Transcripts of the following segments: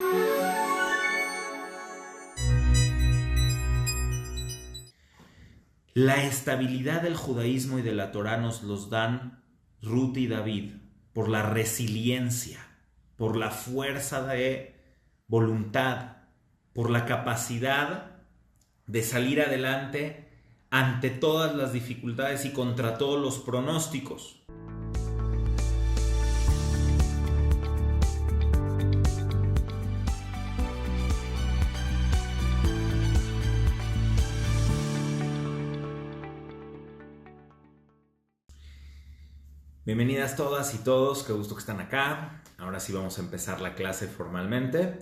La estabilidad del judaísmo y de la Torá nos los dan Ruth y David por la resiliencia, por la fuerza de voluntad, por la capacidad de salir adelante ante todas las dificultades y contra todos los pronósticos. Bienvenidas todas y todos, qué gusto que están acá. Ahora sí vamos a empezar la clase formalmente.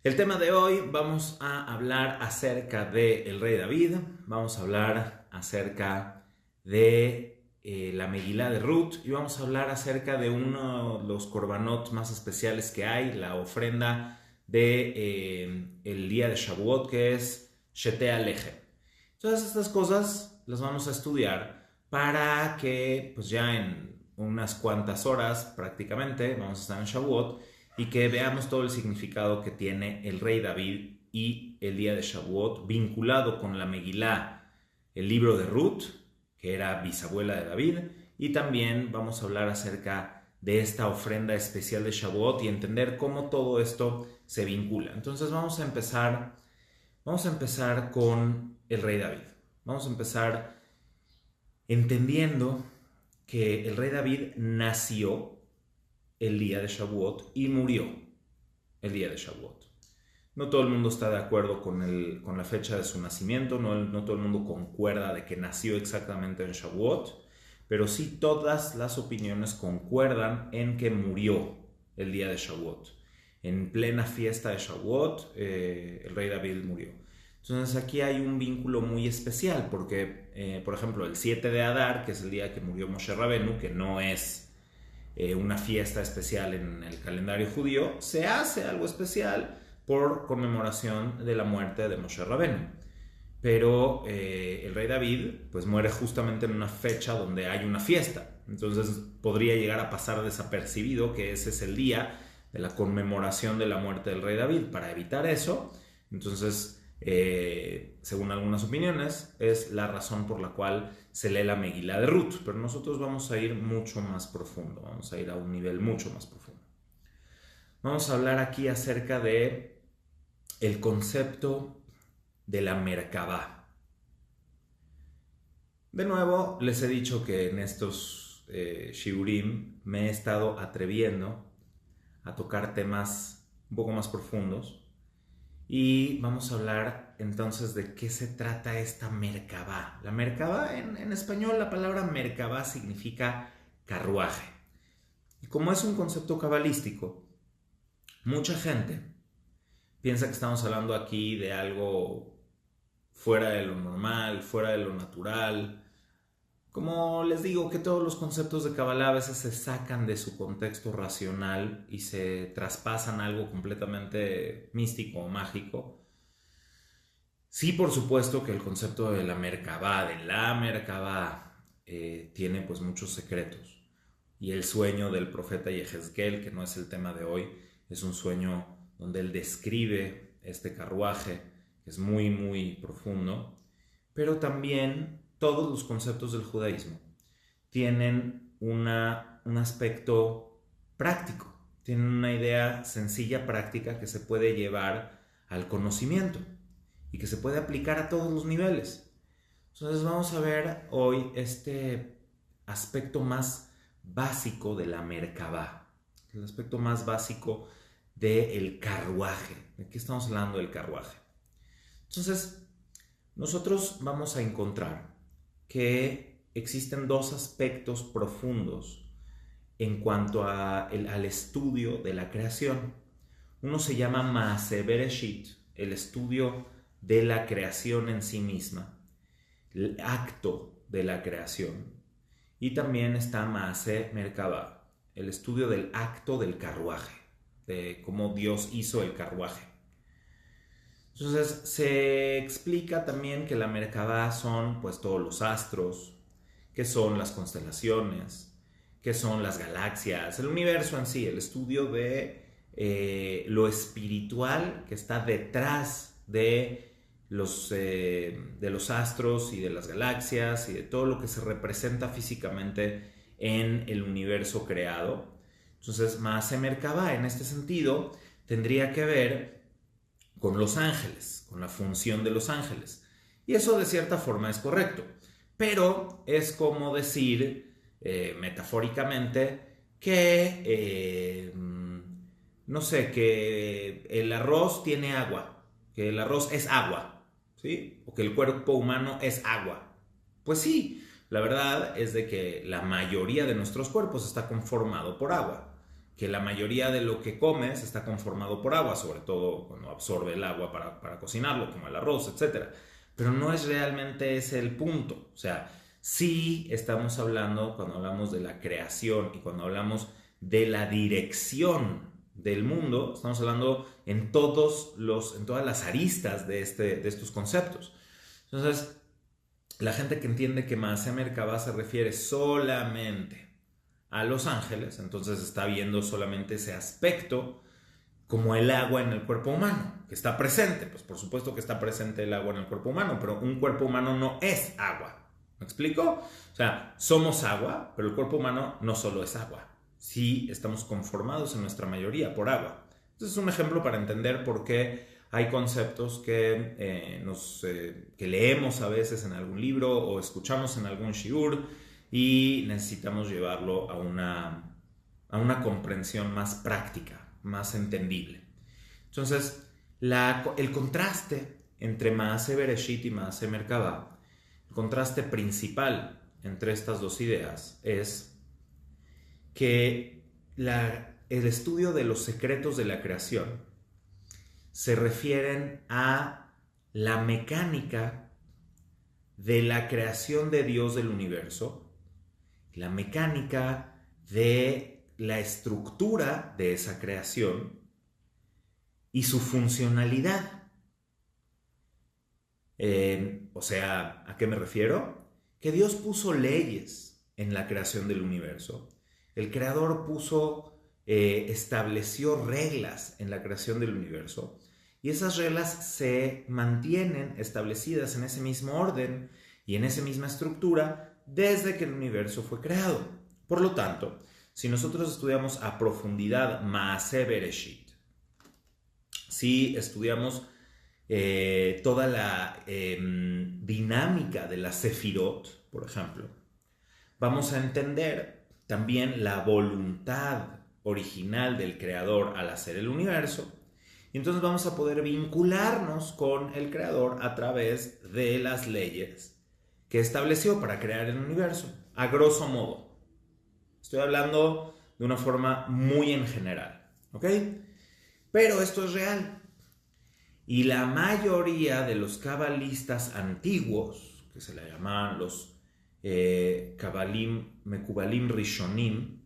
El tema de hoy vamos a hablar acerca del rey David, vamos a hablar acerca de la Megilá de Ruth y vamos a hablar acerca de uno de los korbanot más especiales que hay, la ofrenda de el día de Shavuot, que es Shete Alechem. Todas estas cosas las vamos a estudiar para que pues ya en unas cuantas horas prácticamente vamos a estar en Shavuot y que veamos todo el significado que tiene el rey David y el día de Shavuot vinculado con la Megilá, el libro de Ruth, que era bisabuela de David, y también vamos a hablar acerca de esta ofrenda especial de Shavuot y entender cómo todo esto se vincula. Entonces vamos a empezar con el rey David. Vamos a empezar entendiendo que el rey David nació el día de Shavuot y murió el día de Shavuot. No todo el mundo está de acuerdo con la fecha de su nacimiento, no todo el mundo concuerda de que nació exactamente en Shavuot, pero sí todas las opiniones concuerdan en que murió el día de Shavuot. En plena fiesta de Shavuot, el rey David murió. Entonces aquí hay un vínculo muy especial porque, por ejemplo, el 7 de Adar, que es el día que murió Moshe Rabenu, que no es una fiesta especial en el calendario judío, se hace algo especial por conmemoración de la muerte de Moshe Rabenu. Pero el rey David pues muere justamente en una fecha donde hay una fiesta. Entonces podría llegar a pasar desapercibido que ese es el día de la conmemoración de la muerte del rey David. Para evitar eso, entonces según algunas opiniones, es la razón por la cual se lee la Megilá de Ruth, pero nosotros vamos a ir mucho más profundo, vamos a ir a un nivel mucho más profundo. Vamos a hablar aquí acerca de el concepto de la Merkabá. De nuevo, les he dicho que en estos shiurim me he estado atreviendo a tocar temas un poco más profundos. Y vamos a hablar entonces de qué se trata esta Merkabá. La Merkabá, en español, la palabra Merkabá significa carruaje. Y como es un concepto cabalístico, mucha gente piensa que estamos hablando aquí de algo fuera de lo normal, fuera de lo natural. Como les digo, que todos los conceptos de Kabbalah a veces se sacan de su contexto racional y se traspasan a algo completamente místico o mágico. Sí, por supuesto que el concepto de la Merkabá, tiene pues muchos secretos. Y el sueño del profeta Yehezkel, que no es el tema de hoy, es un sueño donde él describe este carruaje, que es muy, muy profundo, pero también todos los conceptos del judaísmo tienen un aspecto práctico, tienen una idea sencilla, práctica, que se puede llevar al conocimiento y que se puede aplicar a todos los niveles. Entonces vamos a ver hoy este aspecto más básico de la Merkabá, el aspecto más básico del carruaje. ¿De qué estamos hablando del carruaje? Entonces, nosotros vamos a encontrar que existen dos aspectos profundos en cuanto al estudio de la creación. Uno se llama Maaseh Bereshit, el estudio de la creación en sí misma, el acto de la creación. Y también está Maaseh Merkabá, el estudio del acto del carruaje, de cómo Dios hizo el carruaje. Entonces se explica también que la Merkabá son pues todos los astros, que son las constelaciones, que son las galaxias, el universo en sí, el estudio de lo espiritual que está detrás de los astros y de las galaxias y de todo lo que se representa físicamente en el universo creado. Entonces, Maaseh Merkabah en este sentido tendría que ver con los ángeles, con la función de los ángeles. Y eso de cierta forma es correcto, pero es como decir metafóricamente que, no sé, que el arroz tiene agua, que el arroz es agua, ¿sí? O que el cuerpo humano es agua. Pues sí, la verdad es de que la mayoría de nuestros cuerpos está conformado por agua, que la mayoría de lo que comes está conformado por agua, sobre todo cuando absorbe el agua para cocinarlo, como el arroz, etc. Pero no es realmente ese el punto. O sea, sí estamos hablando, cuando hablamos de la creación y cuando hablamos de la dirección del mundo, estamos hablando en todas las aristas de estos conceptos. Entonces, la gente que entiende que Maaseh Merkabah se refiere solamente a los ángeles, entonces está viendo solamente ese aspecto como el agua en el cuerpo humano, que está presente. Pues por supuesto que está presente el agua en el cuerpo humano, pero un cuerpo humano no es agua. ¿Me explico? O sea, somos agua, pero el cuerpo humano no solo es agua. Sí estamos conformados en nuestra mayoría por agua. Entonces es un ejemplo para entender por qué hay conceptos que leemos a veces en algún libro o escuchamos en algún shiur y necesitamos llevarlo a una comprensión más práctica, más entendible. Entonces, el contraste entre Maaseh Bereshit y Maaseh Merkabah, el contraste principal entre estas dos ideas es que el estudio de los secretos de la creación se refieren a la mecánica de la creación de Dios del universo, la mecánica de la estructura de esa creación y su funcionalidad. O sea, ¿a qué me refiero? Que Dios puso leyes en la creación del universo. El Creador estableció reglas en la creación del universo y esas reglas se mantienen establecidas en ese mismo orden y en esa misma estructura desde que el universo fue creado. Por lo tanto, si nosotros estudiamos a profundidad Maaseh Bereshit, si estudiamos toda la dinámica de la Sefirot, por ejemplo, vamos a entender también la voluntad original del Creador al hacer el universo, y entonces vamos a poder vincularnos con el Creador a través de las leyes que estableció para crear el universo, a grosso modo. Estoy hablando de una forma muy en general, ¿ok? Pero esto es real. Y la mayoría de los cabalistas antiguos, que se le llamaban los Mekubalim Rishonim,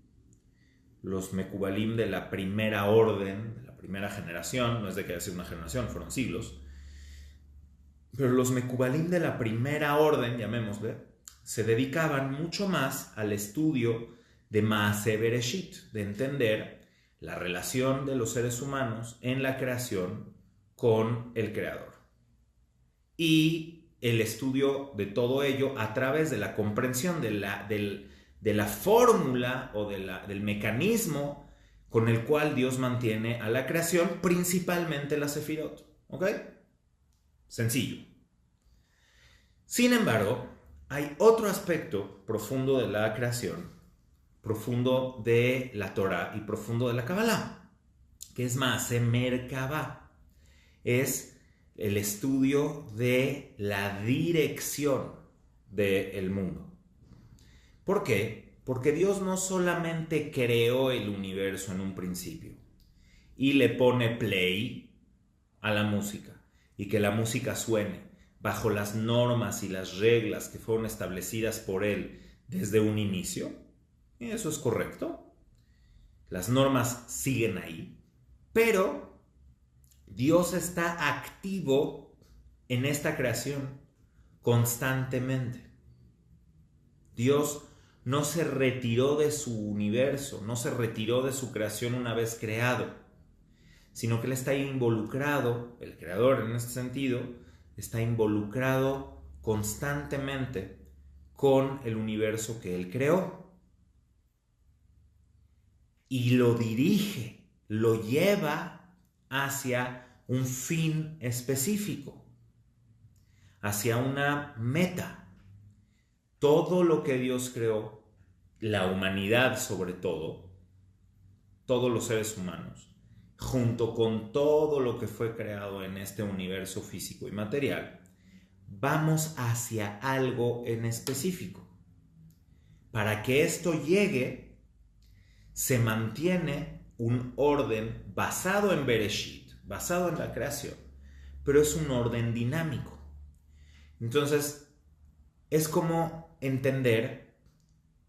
los Mekubalim de la primera orden, de la primera generación, no es de que haya sido una generación, fueron siglos, pero los Mekubalim de la primera orden, llamémosle, se dedicaban mucho más al estudio de Maaseh Bereshit, de entender la relación de los seres humanos en la creación con el Creador. Y el estudio de todo ello a través de la comprensión de la fórmula o del mecanismo con el cual Dios mantiene a la creación, principalmente la Sefirot. ¿Ok? Sencillo. Sin embargo, hay otro aspecto profundo de la creación, profundo de la Torah y profundo de la Kabbalah, que es Maaseh Merkabah. Es el estudio de la dirección del mundo. ¿Por qué? Porque Dios no solamente creó el universo en un principio y le pone play a la música y que la música suene bajo las normas y las reglas que fueron establecidas por Él desde un inicio. Y eso es correcto. Las normas siguen ahí, pero Dios está activo en esta creación constantemente. Dios no se retiró de su universo, no se retiró de su creación una vez creado. sino que él está involucrado, el creador en este sentido, está involucrado constantemente con el universo que él creó. Y lo dirige, lo lleva hacia un fin específico, hacia una meta. Todo lo que Dios creó, la humanidad sobre todo, todos los seres humanos, junto con todo lo que fue creado en este universo físico y material, vamos hacia algo en específico. Para que esto llegue, se mantiene un orden basado en Bereshit, basado en la creación, pero es un orden dinámico. Entonces, es como entender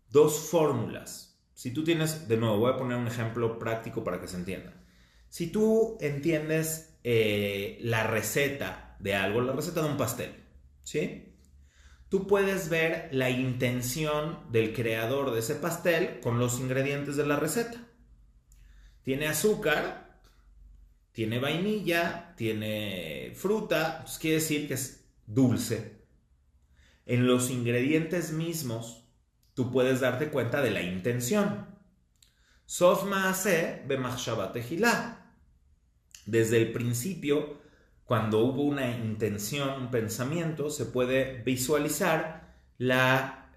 dos fórmulas. Si tú tienes, de nuevo, voy a poner un ejemplo práctico para que se entienda. Si tú entiendes la receta de algo, la receta de un pastel, ¿sí? Tú puedes ver la intención del creador de ese pastel con los ingredientes de la receta. Tiene azúcar, tiene vainilla, tiene fruta, pues quiere decir que es dulce. En los ingredientes mismos, tú puedes darte cuenta de la intención. Sof maaseh b'machshava tehillah. Desde el principio, cuando hubo una intención, un pensamiento, se puede visualizar la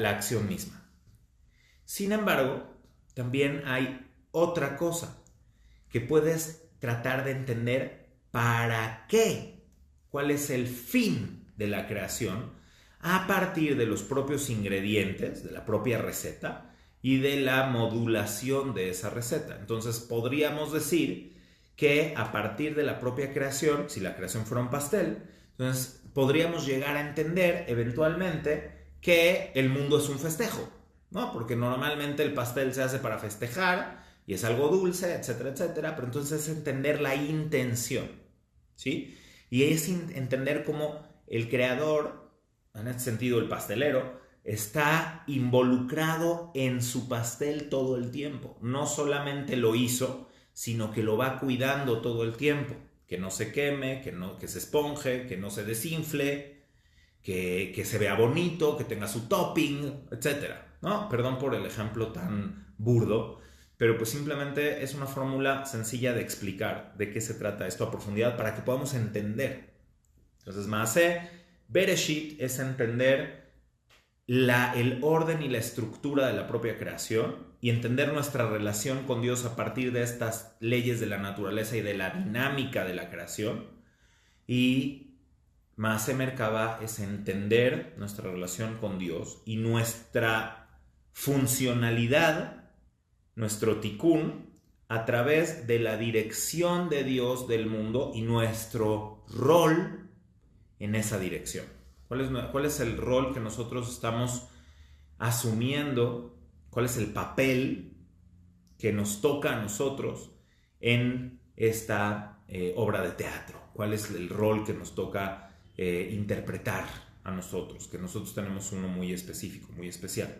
acción misma. Sin embargo, también hay otra cosa que puedes tratar de entender para qué, cuál es el fin de la creación a partir de los propios ingredientes, de la propia receta y de la modulación de esa receta. Entonces podríamos decir que a partir de la propia creación, si la creación fuera un pastel, entonces podríamos llegar a entender eventualmente que el mundo es un festejo, ¿no? Porque normalmente el pastel se hace para festejar y es algo dulce, etcétera, etcétera, pero entonces es entender la intención, ¿sí? Y es entender cómo el creador, en este sentido el pastelero, está involucrado en su pastel todo el tiempo. No solamente lo hizo, sino que lo va cuidando todo el tiempo. Que no se queme, que se esponje, que no se desinfle, que se vea bonito, que tenga su topping, etcétera, ¿no? Perdón por el ejemplo tan burdo, pero pues simplemente es una fórmula sencilla de explicar de qué se trata esto a profundidad para que podamos entender. Entonces, Maaseh Bereshit es entender el orden y la estructura de la propia creación y entender nuestra relación con Dios a partir de estas leyes de la naturaleza y de la dinámica de la creación. Y Maaseh Merkabah es entender nuestra relación con Dios y nuestra funcionalidad, nuestro tikkun, a través de la dirección de Dios del mundo y nuestro rol en esa dirección. ¿Cuál es el rol que nosotros estamos asumiendo? ¿Cuál es el papel que nos toca a nosotros en esta obra de teatro? ¿Cuál es el rol que nos toca interpretar a nosotros? Que nosotros tenemos uno muy específico, muy especial.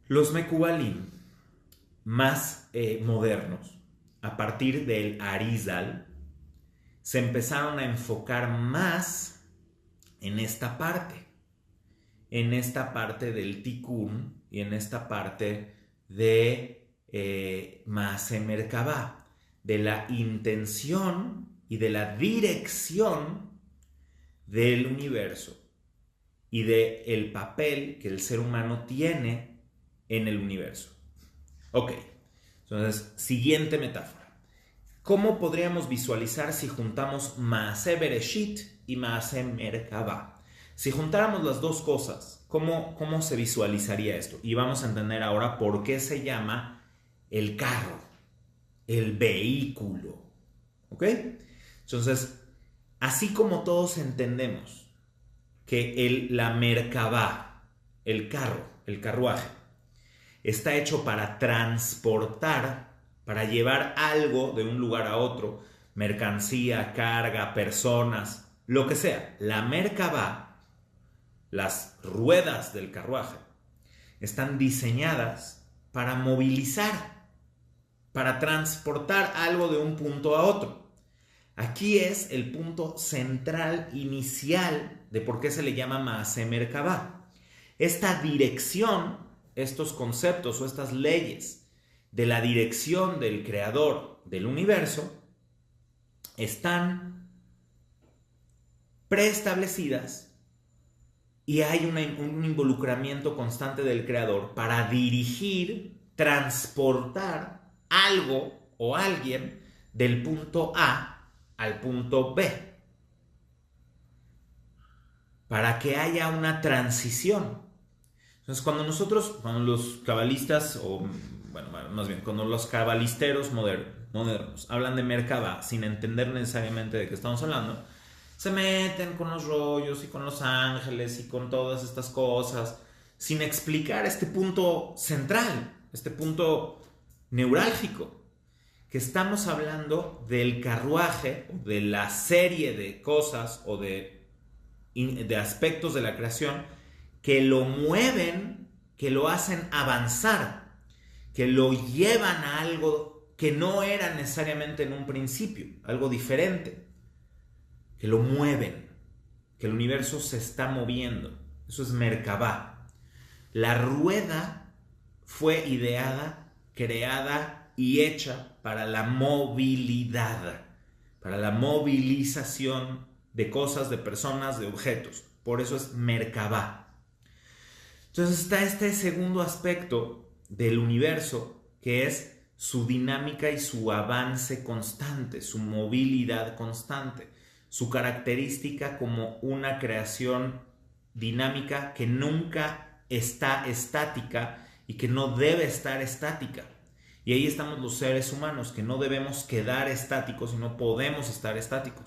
Los Mekubalim más modernos, a partir del Arizal, se empezaron a enfocar más en esta parte del tikkun y en esta parte de Maaseh Merkabah, de la intención y de la dirección del universo y del papel que el ser humano tiene en el universo. Ok, entonces, siguiente metáfora. ¿Cómo podríamos visualizar si juntamos Maaseh Bereshit y Maaseh Merkabah? Si juntáramos las dos cosas, ¿cómo se visualizaría esto? Y vamos a entender ahora por qué se llama el carro, el vehículo. ¿Ok? Entonces, así como todos entendemos que la Merkabah, el carro, el carruaje, está hecho para transportar, para llevar algo de un lugar a otro, mercancía, carga, personas, lo que sea. La Merkabah, las ruedas del carruaje, están diseñadas para movilizar. para transportar algo de un punto a otro. Aquí es el punto central inicial de por qué se le llama Maaseh Merkabah. Esta dirección, estos conceptos o estas leyes de la dirección del creador del universo están preestablecidas y hay un involucramiento constante del creador para dirigir, transportar algo o alguien del punto A al punto B, para que haya una transición. Entonces, cuando los cabalistas, o bueno, más bien, cuando los cabalisteros modernos hablan de Merkabah sin entender necesariamente de qué estamos hablando, se meten con los rollos y con los ángeles y con todas estas cosas, sin explicar este punto central, este punto neurálgico, que estamos hablando del carruaje, de la serie de cosas o de aspectos de la creación que lo mueven, que lo hacen avanzar, que lo llevan a algo que no era necesariamente en un principio, algo diferente, que lo mueven, que el universo se está moviendo. Eso es Merkabah. La rueda fue ideada, creada y hecha para la movilidad, para la movilización de cosas, de personas, de objetos. Por eso es Merkabah. Entonces está este segundo aspecto del universo, que es su dinámica y su avance constante, su movilidad constante, su característica como una creación dinámica que nunca está estática y que no debe estar estática. Y ahí estamos los seres humanos, que no debemos quedar estáticos y no podemos estar estáticos.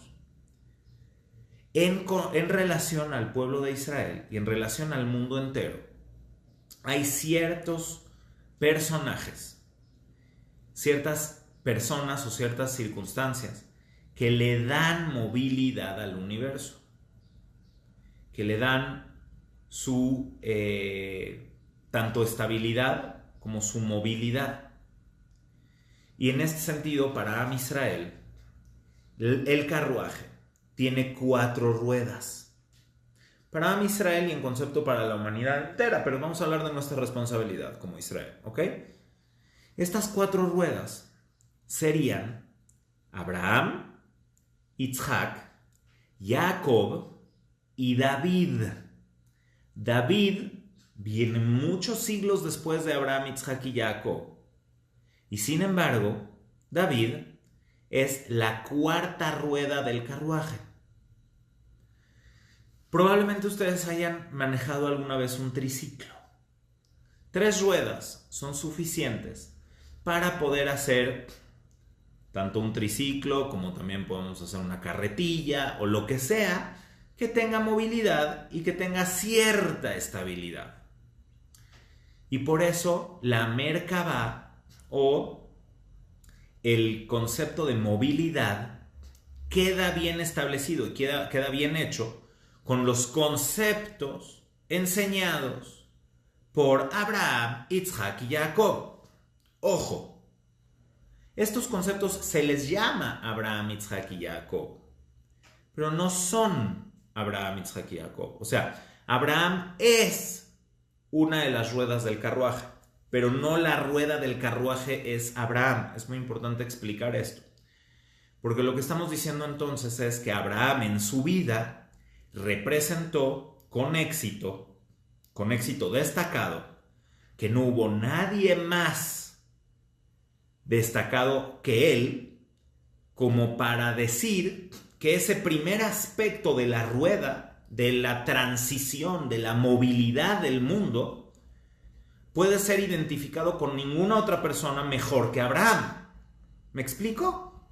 En relación al pueblo de Israel y en relación al mundo entero, hay ciertos personajes, ciertas personas o ciertas circunstancias que le dan movilidad al universo, que le dan su tanto estabilidad como su movilidad. Y en este sentido, para Am Israel, el carruaje tiene 4 ruedas. Para Am Israel y en concepto para la humanidad entera, pero vamos a hablar de nuestra responsabilidad como Israel, ¿ok? Estas 4 ruedas serían Abraham, Isaac, Jacob y David. David viene muchos siglos después de Abraham, Isaac y Jacob. Y sin embargo, David es la 4ª rueda del carruaje. Probablemente ustedes hayan manejado alguna vez un triciclo. 3 ruedas son suficientes para poder hacer tanto un triciclo como también podemos hacer una carretilla o lo que sea que tenga movilidad y que tenga cierta estabilidad. Y por eso la Merkabah o el concepto de movilidad queda bien establecido y queda bien hecho con los conceptos enseñados por Abraham, Isaac y Jacob. Ojo, estos conceptos se les llama Abraham, Isaac y Jacob, pero no son Abraham, Isaac y Jacob. O sea, Abraham es una de las ruedas del carruaje, pero no la rueda del carruaje es Abraham. Es muy importante explicar esto, porque lo que estamos diciendo entonces es que Abraham en su vida representó con éxito destacado, que no hubo nadie más destacado que él, como para decir que ese primer aspecto de la rueda, de la transición, de la movilidad del mundo, puede ser identificado con ninguna otra persona mejor que Abraham. ¿Me explico?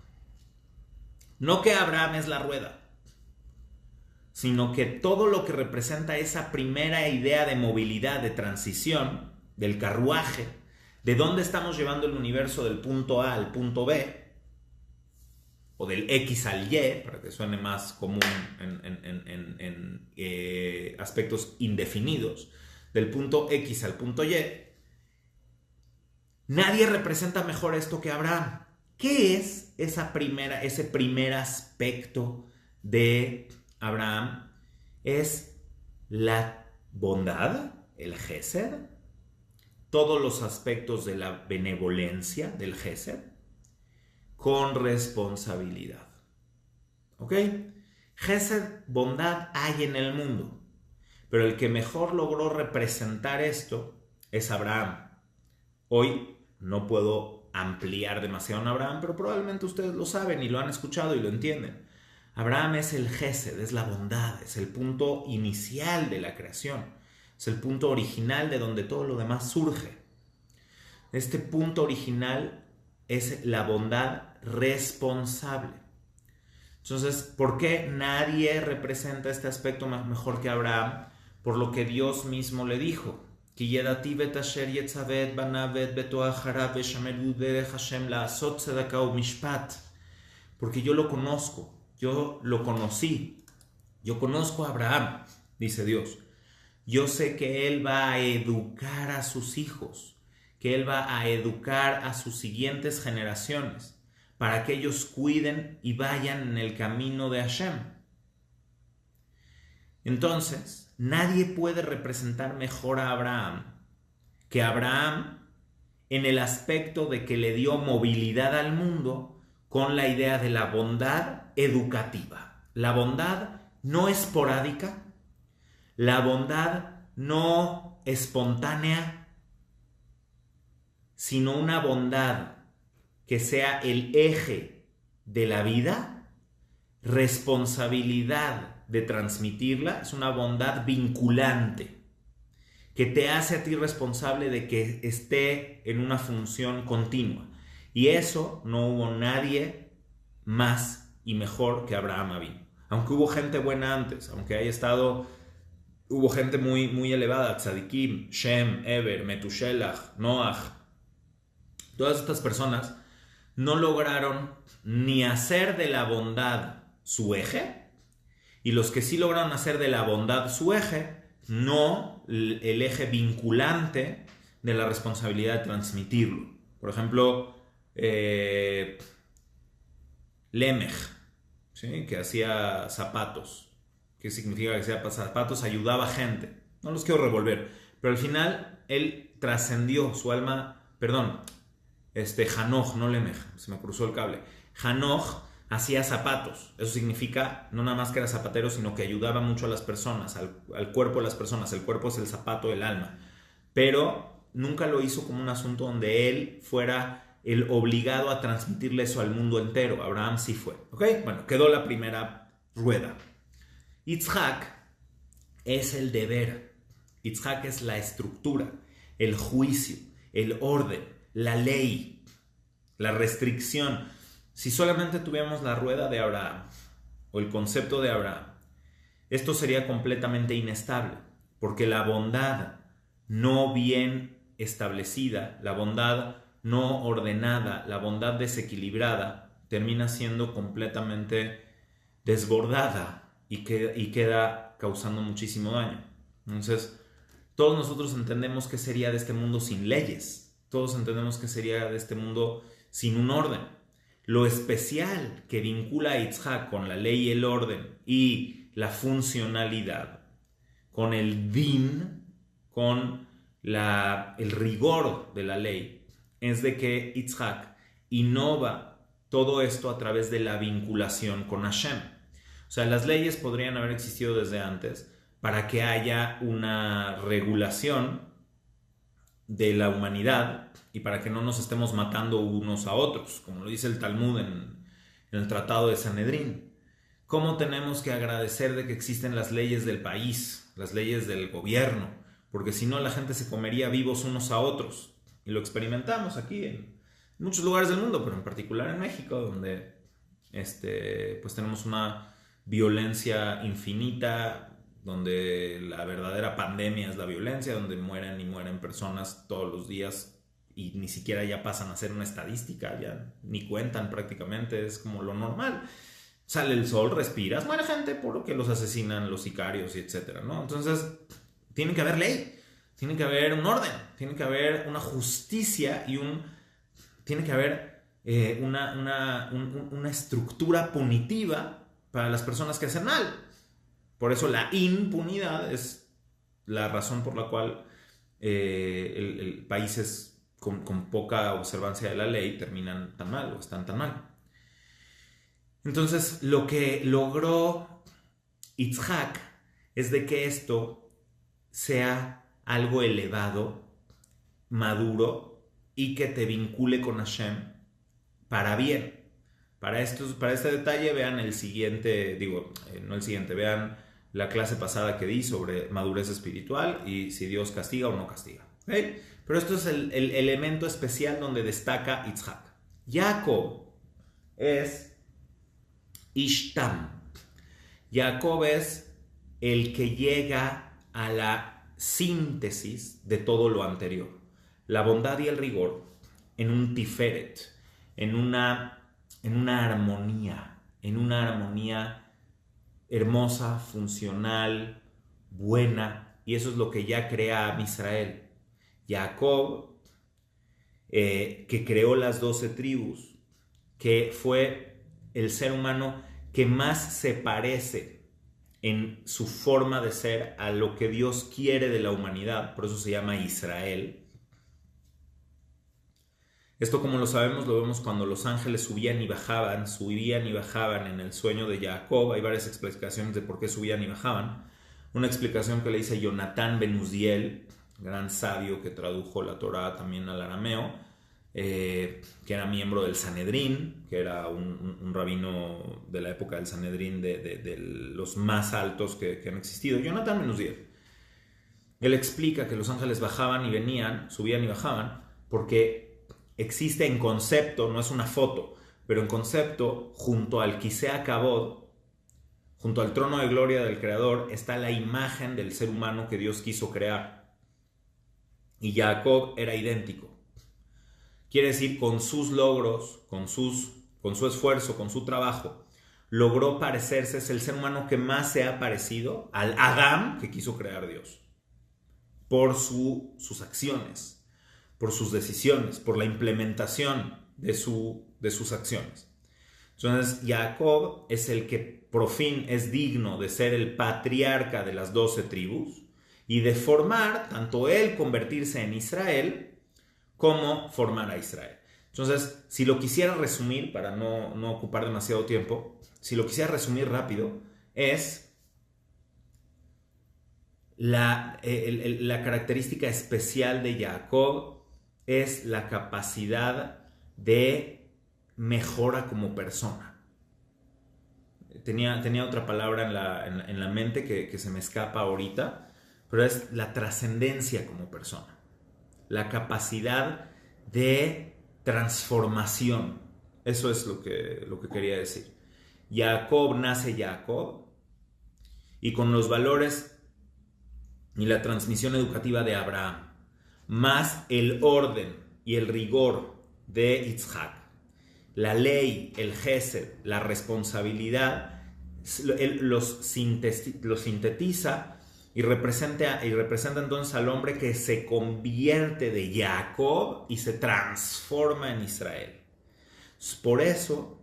No que Abraham es la rueda, sino que todo lo que representa esa primera idea de movilidad, de transición, del carruaje, de dónde estamos llevando el universo del punto A al punto B, o del X al Y, para que suene más común en aspectos indefinidos, del punto X al punto Y, Nadie representa mejor esto que Abraham. ¿Qué es ese primer aspecto de Abraham? Es la bondad, el Gesed, todos los aspectos de la benevolencia del Gesed, con responsabilidad. ¿Ok? Gesed, bondad hay en el mundo, pero el que mejor logró representar esto es Abraham. Hoy no puedo ampliar demasiado en Abraham, pero probablemente ustedes lo saben y lo han escuchado y lo entienden. Abraham es el Gesed, es la bondad, es el punto inicial de la creación, es el punto original de donde todo lo demás surge. Este punto original es la bondad responsable. Entonces, ¿por qué nadie representa este aspecto mejor que Abraham? Por lo que Dios mismo le dijo. Porque yo lo conozco, yo lo conocí, yo conozco a Abraham, dice Dios. Yo sé que él va a educar a sus hijos, que él va a educar a sus siguientes generaciones, para que ellos cuiden y vayan en el camino de Hashem. Entonces, nadie puede representar mejor a Abraham que Abraham en el aspecto de que le dio movilidad al mundo con la idea de la bondad educativa. La bondad no esporádica, la bondad no espontánea, sino una bondad que sea el eje de la vida, responsabilidad de transmitirla, es una bondad vinculante que te hace a ti responsable de que esté en una función continua. Y eso no hubo nadie más y mejor que Abraham Avinu. Aunque hubo gente buena antes, aunque hubo gente muy, muy elevada, Tzadikim, Shem, Eber, Metushelach, Noach, todas estas personas no lograron ni hacer de la bondad su eje, y los que sí lograron hacer de la bondad su eje, no el eje vinculante de la responsabilidad de transmitirlo. Por ejemplo, Lemech, ¿sí? Que hacía zapatos. ¿Qué significa que hacía zapatos? Ayudaba a gente. No los quiero revolver, pero al final él trascendió su alma, Hanoch, no Lemech, se me cruzó el cable. Hanoch hacía zapatos. Eso significa no nada más que era zapatero, sino que ayudaba mucho a las personas, al cuerpo de las personas. El cuerpo es el zapato del alma. Pero nunca lo hizo como un asunto donde él fuera el obligado a transmitirle eso al mundo entero. Abraham sí fue. ¿Ok? Bueno, quedó la primera rueda. Yitzhak es el deber. Yitzhak es la estructura, el juicio, el orden, la ley, la restricción. Si solamente tuviéramos la rueda de Abraham o el concepto de Abraham, esto sería completamente inestable, porque la bondad no bien establecida, la bondad no ordenada, la bondad desequilibrada, termina siendo completamente desbordada y queda causando muchísimo daño. Entonces, todos nosotros entendemos qué sería de este mundo sin leyes, todos entendemos qué sería de este mundo sin un orden. Lo especial que vincula a Yitzhak con la ley y el orden y la funcionalidad, con el din, con el rigor de la ley, es de que Yitzhak innova todo esto a través de la vinculación con Hashem. O sea, las leyes podrían haber existido desde antes para que haya una regulación de la humanidad y para que no nos estemos matando unos a otros, como lo dice el Talmud en el Tratado de Sanedrín. ¿Cómo tenemos que agradecer de que existen las leyes del país, las leyes del gobierno? Porque si no, la gente se comería vivos unos a otros. Y lo experimentamos aquí en muchos lugares del mundo, pero en particular en México, donde pues tenemos una violencia infinita, donde la verdadera pandemia es la violencia, donde mueren y mueren personas todos los días y ni siquiera ya pasan a ser una estadística, ya ni cuentan prácticamente, es como lo normal. Sale el sol, respiras, muere gente por lo que los asesinan los sicarios y etcétera, ¿no? Entonces, tiene que haber ley. tiene que haber un orden, tiene que haber una justicia y tiene que haber una estructura punitiva para las personas que hacen mal. Por eso la impunidad es la razón por la cual países con poca observancia de la ley terminan tan mal o están tan mal. Entonces, lo que logró Yitzhak es de que esto sea algo elevado, maduro y que te vincule con Hashem para bien. Para este detalle vean el siguiente, no el siguiente, vean la clase pasada que di sobre madurez espiritual y si Dios castiga o no castiga. ¿Okay? Pero esto es el elemento especial donde destaca Yitzhak. Jacob es Ishtam. Jacob es el que llega a la síntesis de todo lo anterior. La bondad y el rigor en un tiferet, en una armonía hermosa, funcional, buena, y eso es lo que ya crea a Israel. Jacob, que creó las 12 tribus, que fue el ser humano que más se parece en su forma de ser a lo que Dios quiere de la humanidad, por eso se llama Israel. Esto, como lo sabemos, lo vemos cuando los ángeles subían y bajaban en el sueño de Jacob. Hay varias explicaciones de por qué subían y bajaban. Una explicación que le dice Jonatán ben Uzziel, gran sabio que tradujo la Torá también al arameo, que era miembro del Sanedrín, que era un rabino de la época del Sanedrín, de los más altos que han existido. Jonatán ben Uzziel. Él explica que los ángeles bajaban y venían, subían y bajaban, porque existe en concepto, no es una foto, pero en concepto, junto al Kisea Kabod, junto al trono de gloria del Creador, está la imagen del ser humano que Dios quiso crear. Y Jacob era idéntico. Quiere decir, con sus logros, con su esfuerzo, con su trabajo, logró parecerse, es el ser humano que más se ha parecido al Adán que quiso crear Dios. Por sus acciones, por sus decisiones, por la implementación de sus acciones. Entonces, Jacob es el que por fin es digno de ser el patriarca de las 12 tribus y de formar, tanto él convertirse en Israel, como formar a Israel. Entonces, si lo quisiera resumir, para no ocupar demasiado tiempo, si lo quisiera resumir rápido, es la característica especial de Jacob es la capacidad de mejora como persona. Tenía otra palabra en la mente que se me escapa ahorita, pero es la trascendencia como persona. La capacidad de transformación. Eso es lo que quería decir. Jacob nace Jacob y con los valores y la transmisión educativa de Abraham, más el orden y el rigor de Yitzhak, la ley, el gesed, la responsabilidad, los sintetiza y representa entonces al hombre que se convierte de Jacob y se transforma en Israel. Por eso,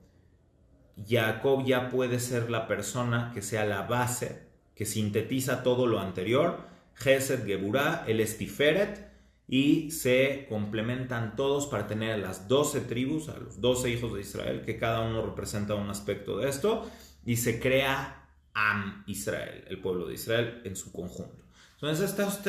Jacob ya puede ser la persona que sea la base, que sintetiza todo lo anterior. Gesed, Geburah, el Estiferet, y se complementan todos para tener a las 12 tribus, a los 12 hijos de Israel, que cada uno representa un aspecto de esto, y se crea Am Israel, el pueblo de Israel en su conjunto. Entonces estas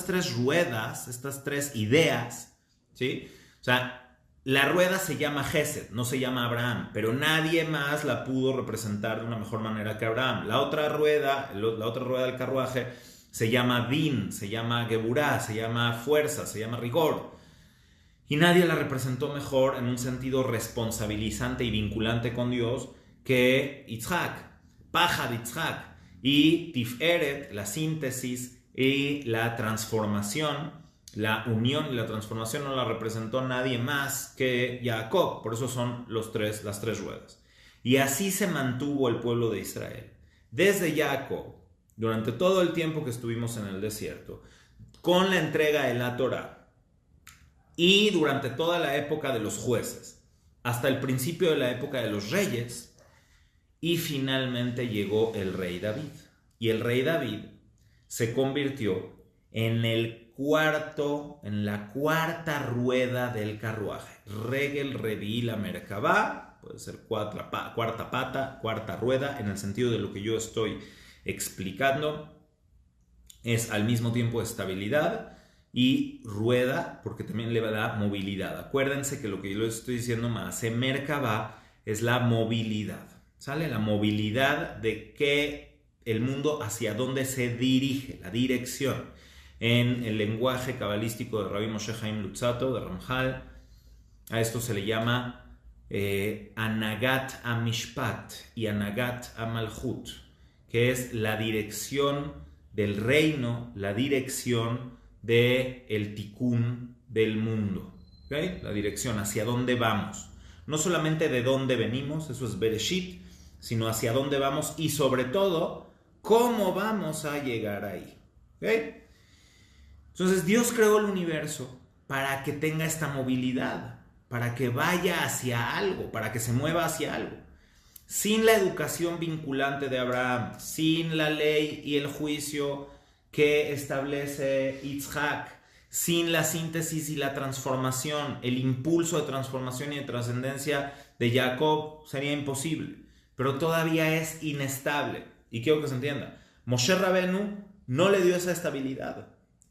tres ruedas, estas tres ideas, ¿sí? O sea, la rueda se llama Gesed, no se llama Abraham, pero nadie más la pudo representar de una mejor manera que Abraham. La otra rueda del carruaje se llama Din, se llama Geburah, se llama fuerza, se llama rigor. Y nadie la representó mejor en un sentido responsabilizante y vinculante con Dios que Yitzhak, Paja de Yitzhak, y Tiferet, la síntesis y la transformación, la unión y la transformación no la representó nadie más que Jacob. Por eso son las tres ruedas. Y así se mantuvo el pueblo de Israel. Desde Jacob, durante todo el tiempo que estuvimos en el desierto, con la entrega de la Torá y durante toda la época de los jueces, hasta el principio de la época de los reyes, y finalmente llegó el rey David. Y el rey David se convirtió en la cuarta rueda del carruaje. Regel, Revi, la Merkabah, puede ser cuarta pata, cuarta rueda, en el sentido de lo que yo estoy explicando. Es al mismo tiempo estabilidad y rueda, porque también le da movilidad. Acuérdense que lo que yo les estoy diciendo más, Merkabah, es la movilidad. ¿Sale? La movilidad de que el mundo hacia dónde se dirige, la dirección. En el lenguaje cabalístico de Rabbi Moshe Chaim Luzzatto, de Ramjal, a esto se le llama Anagat Amishpat y Anagat Amalhut, que es la dirección del reino, la dirección del tikkun del mundo. ¿Okay? La dirección hacia dónde vamos. No solamente de dónde venimos, eso es Bereshit, sino hacia dónde vamos y sobre todo, cómo vamos a llegar ahí. ¿Okay? Entonces Dios creó el universo para que tenga esta movilidad, para que vaya hacia algo, para que se mueva hacia algo. Sin la educación vinculante de Abraham, sin la ley y el juicio que establece Yitzhak, sin la síntesis y la transformación, el impulso de transformación y de trascendencia de Jacob, sería imposible. Pero todavía es inestable. Y quiero que se entienda. Moshe Rabenu no le dio esa estabilidad.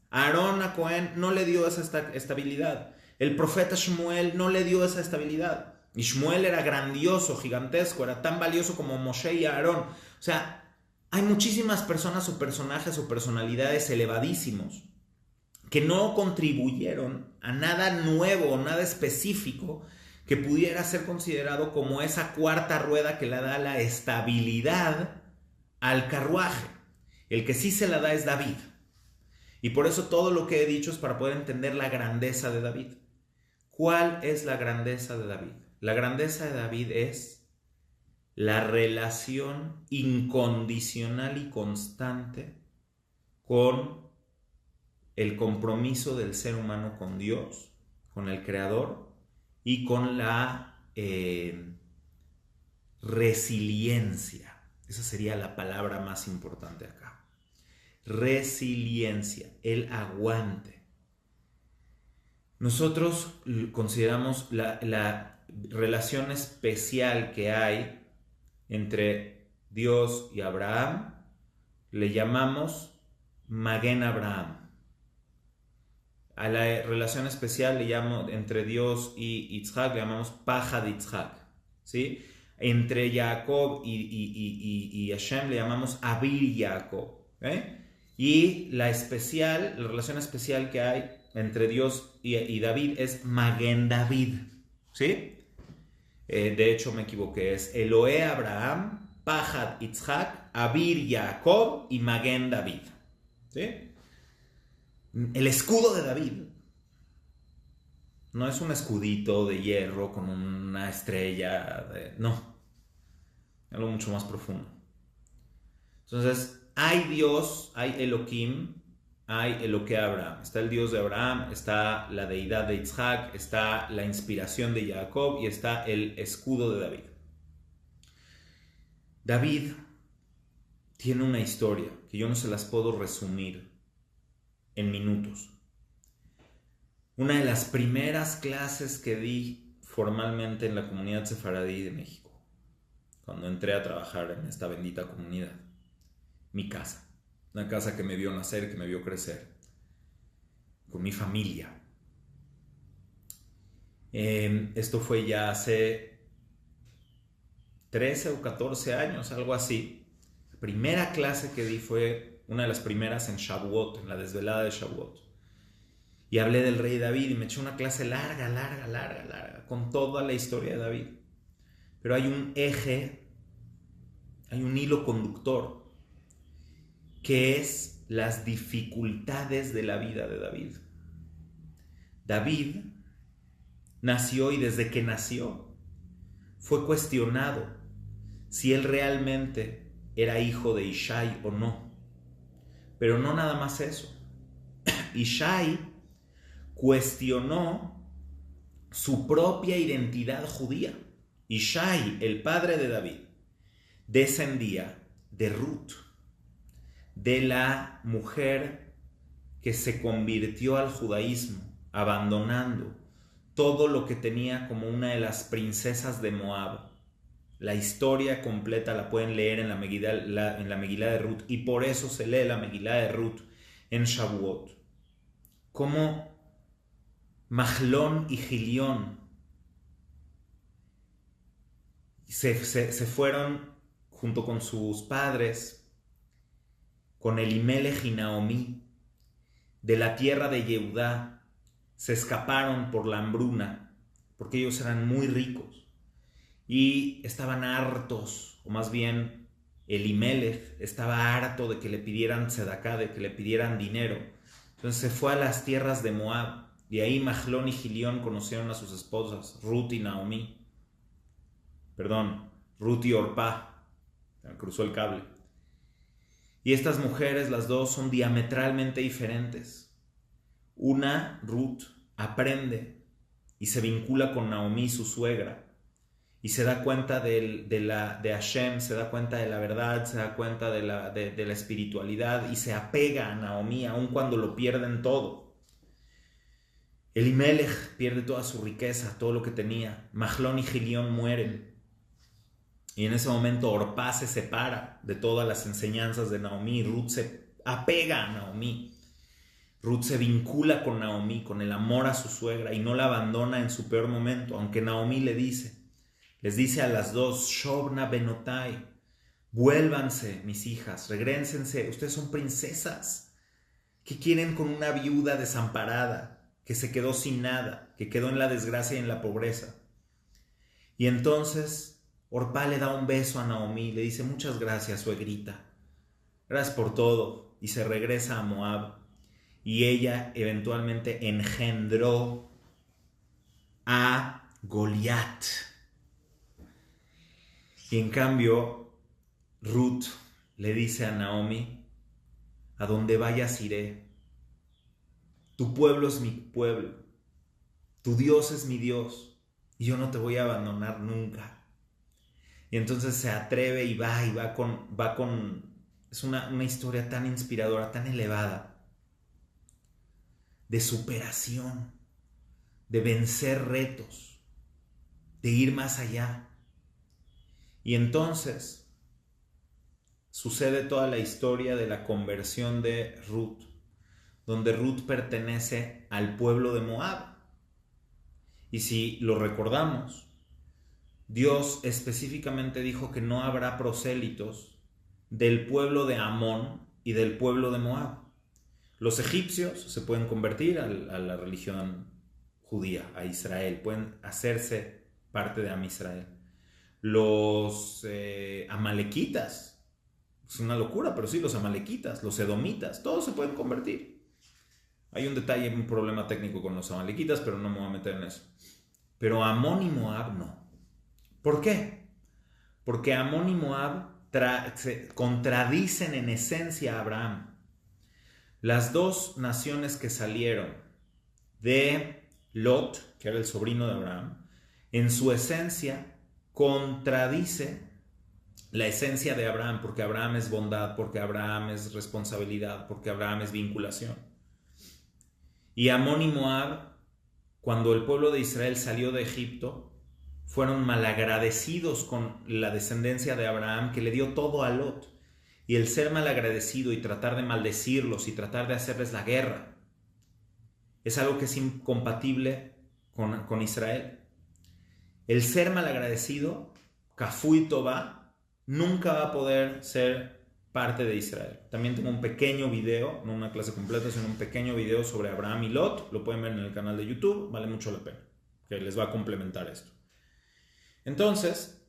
Aarón a Cohen no le dio esa estabilidad. El profeta Shmuel no le dio esa estabilidad. Y Shmuel era grandioso, gigantesco, era tan valioso como Moshe y Aarón. O sea, hay muchísimas personas o personajes o personalidades elevadísimos que no contribuyeron a nada nuevo o nada específico que pudiera ser considerado como esa cuarta rueda que le da la estabilidad al carruaje. El que sí se la da es David. Y por eso todo lo que he dicho es para poder entender la grandeza de David. ¿Cuál es la grandeza de David? La grandeza de David es la relación incondicional y constante con el compromiso del ser humano con Dios, con el Creador y con la resiliencia. Esa sería la palabra más importante acá. Resiliencia, el aguante. Nosotros consideramos la relación especial que hay entre Dios y Abraham, le llamamos Maguen Abraham. A la relación especial entre Dios y Yitzhak le llamamos Pajad Yitzhak, ¿sí? Entre Jacob y Hashem le llamamos Abir Jacob, ¿eh? Y la relación especial que hay entre Dios y David es Maguen David, ¿sí? De hecho me equivoqué, es Elohe Abraham, Pajad Yitzhak, Abir Jacob y Maguen David, ¿sí? El escudo de David no es un escudito de hierro con una estrella, no, algo mucho más profundo. Entonces, hay Dios, hay Elohim, hay Elohe Abraham. Está el Dios de Abraham, está la deidad de Yitzhak, está la inspiración de Jacob y está el escudo de David. David tiene una historia que yo no se las puedo resumir en minutos. Una de las primeras clases que di formalmente en la comunidad sefaradí de México, cuando entré a trabajar en esta bendita comunidad. Mi casa, una casa que me vio nacer, que me vio crecer, con mi familia. Esto fue ya hace 13 o 14 años, algo así. La primera clase que di fue una de las primeras en Shavuot, en la desvelada de Shavuot. Y hablé del rey David y me eché una clase larga, con toda la historia de David. Pero hay un eje, hay un hilo conductor, que es las dificultades de la vida de David. David nació y desde que nació fue cuestionado si él realmente era hijo de Ishai o no. Pero no nada más eso. Ishai cuestionó su propia identidad judía. Ishai, el padre de David, descendía de Ruth, de la mujer que se convirtió al judaísmo, abandonando todo lo que tenía como una de las princesas de Moab. La historia completa la pueden leer en la Megilá de Ruth, y por eso se lee la Megilá de Ruth en Shavuot. Como Mahlón y Gilión se fueron junto con sus padres, con Elimelech y Naomí, de la tierra de Yehudá. Se escaparon por la hambruna, porque ellos eran muy ricos y estaban hartos, o más bien Elimelech estaba harto de que le pidieran tzedaká, de que le pidieran dinero. Entonces se fue a las tierras de Moab, y ahí Mahlón y Gilión conocieron a sus esposas, Ruth y Naomí. Ruth y Orpá. Cruzó el cable. Y estas mujeres, las dos, son diametralmente diferentes. Una, Ruth, aprende y se vincula con Naomí, su suegra, y se da cuenta de Hashem, se da cuenta de la verdad, se da cuenta de la espiritualidad, y se apega a Naomí aun cuando lo pierden todo. Elimelech pierde toda su riqueza, todo lo que tenía. Mahlón y Gilión mueren. Y en ese momento Orpá se separa de todas las enseñanzas de Naomí. Ruth se apega a Naomí. Ruth se vincula con Naomí, con el amor a su suegra, y no la abandona en su peor momento, aunque Naomí les dice a las dos, Shobna Benotai, vuélvanse, mis hijas, regrésense, ustedes son princesas. ¿Qué quieren con una viuda desamparada, que se quedó sin nada, que quedó en la desgracia y en la pobreza? Y entonces Orpá le da un beso a Naomí, le dice, muchas gracias, suegrita, gracias por todo, y se regresa a Moab. Y ella eventualmente engendró a Goliat. Y en cambio, Ruth le dice a Naomí, a donde vayas iré, tu pueblo es mi pueblo, tu Dios es mi Dios, y yo no te voy a abandonar nunca. Y entonces se atreve y va con es una historia tan inspiradora, tan elevada, de superación, de vencer retos, de ir más allá. Y entonces sucede toda la historia de la conversión de Ruth, donde Ruth pertenece al pueblo de Moab. Y si lo recordamos, Dios específicamente dijo que no habrá prosélitos del pueblo de Amón y del pueblo de Moab. Los egipcios se pueden convertir a la religión judía, a Israel, pueden hacerse parte de Am Israel. Los amalequitas, es una locura, pero sí, los amalequitas, los edomitas, todos se pueden convertir. Hay un detalle, un problema técnico con los amalequitas, pero no me voy a meter en eso. Pero Amón y Moab no. ¿Por qué? Porque Amón y Moab se contradicen en esencia a Abraham. Las dos naciones que salieron de Lot, que era el sobrino de Abraham, en su esencia contradice la esencia de Abraham, porque Abraham es bondad, porque Abraham es responsabilidad, porque Abraham es vinculación. Y Amón y Moab, cuando el pueblo de Israel salió de Egipto, fueron malagradecidos con la descendencia de Abraham, que le dio todo a Lot. Y el ser malagradecido y tratar de maldecirlos y tratar de hacerles la guerra es algo que es incompatible con Israel. El ser malagradecido, Kafú y Tobá, nunca va a poder ser parte de Israel. También tengo un pequeño video, no una clase completa, sino un pequeño video sobre Abraham y Lot. Lo pueden ver en el canal de YouTube, vale mucho la pena, que les va a complementar esto. Entonces,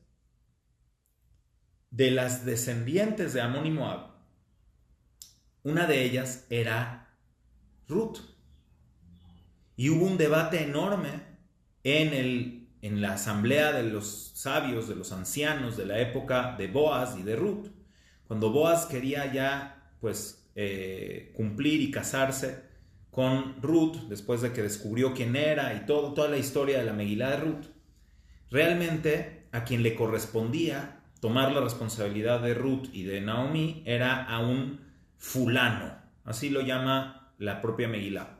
de las descendientes de Amón y Moab, una de ellas era Ruth. Y hubo un debate enorme en la asamblea de los sabios, de los ancianos de la época de Boaz y de Ruth. Cuando Boaz quería ya cumplir y casarse con Ruth, después de que descubrió quién era y toda la historia de la Megilá de Ruth, realmente a quien le correspondía tomar la responsabilidad de Ruth y de Naomi era a un fulano, así lo llama la propia Megilá,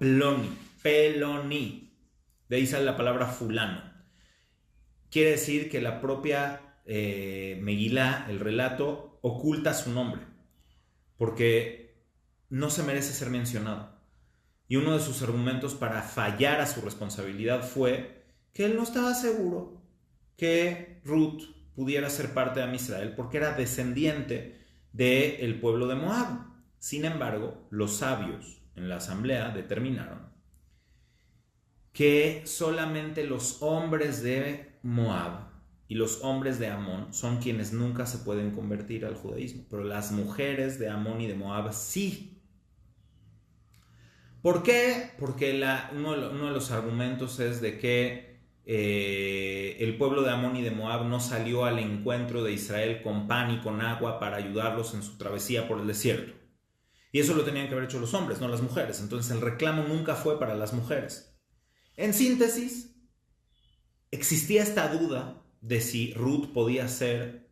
Peloni, de ahí sale la palabra fulano. Quiere decir que la propia Megilá, el relato, oculta su nombre, porque no se merece ser mencionado. Y uno de sus argumentos para fallar a su responsabilidad fue que él no estaba seguro que Ruth pudiera ser parte de Am Israel porque era descendiente del pueblo de Moab. Sin embargo, los sabios en la asamblea determinaron que solamente los hombres de Moab y los hombres de Amón son quienes nunca se pueden convertir al judaísmo, pero las mujeres de Amón y de Moab sí. ¿Por qué? Porque uno de los argumentos es de que el pueblo de Amón y de Moab no salió al encuentro de Israel con pan y con agua para ayudarlos en su travesía por el desierto. Y eso lo tenían que haber hecho los hombres, no las mujeres. Entonces el reclamo nunca fue para las mujeres. En síntesis, existía esta duda de si Ruth podía ser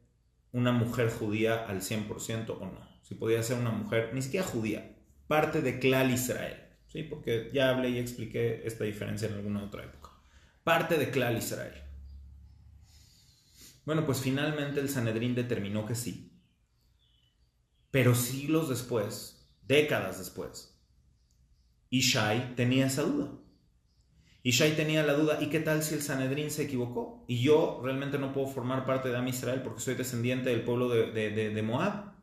una mujer judía al 100% o no. Si podía ser una mujer, ni siquiera judía, parte de Klal Israel. ¿Sí? Porque ya hablé y expliqué esta diferencia en alguna otra época. Parte de Klal Israel. Bueno, pues finalmente el Sanedrín determinó que sí. Pero siglos después, décadas después, Ishai tenía esa duda. Ishai tenía la duda, ¿y qué tal si el Sanedrín se equivocó? Y yo realmente no puedo formar parte de Am Israel porque soy descendiente del pueblo de Moab.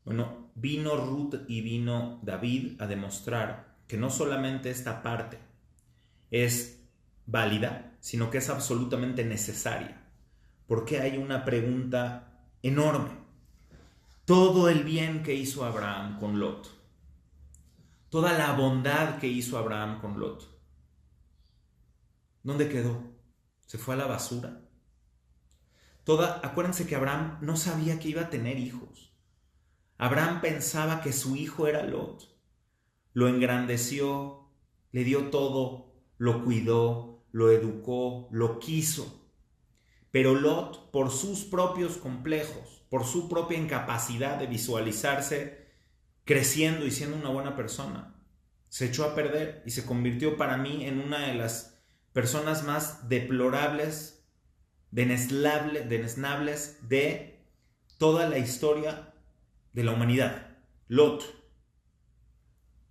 Bueno, vino Ruth y vino David a demostrar que no solamente esta parte es válida, sino que es absolutamente necesaria. Porque hay una pregunta enorme. Todo el bien que hizo Abraham con Lot, toda la bondad que hizo Abraham con Lot, ¿dónde quedó? ¿Se fue a la basura? Acuérdense que Abraham no sabía que iba a tener hijos. Abraham pensaba que su hijo era Lot. Lo engrandeció, le dio todo, lo cuidó, lo educó, lo quiso. Pero Lot, por sus propios complejos, por su propia incapacidad de visualizarse creciendo y siendo una buena persona, se echó a perder y se convirtió para mí en una de las personas más deplorables, denesnables de toda la historia de la humanidad, Lot,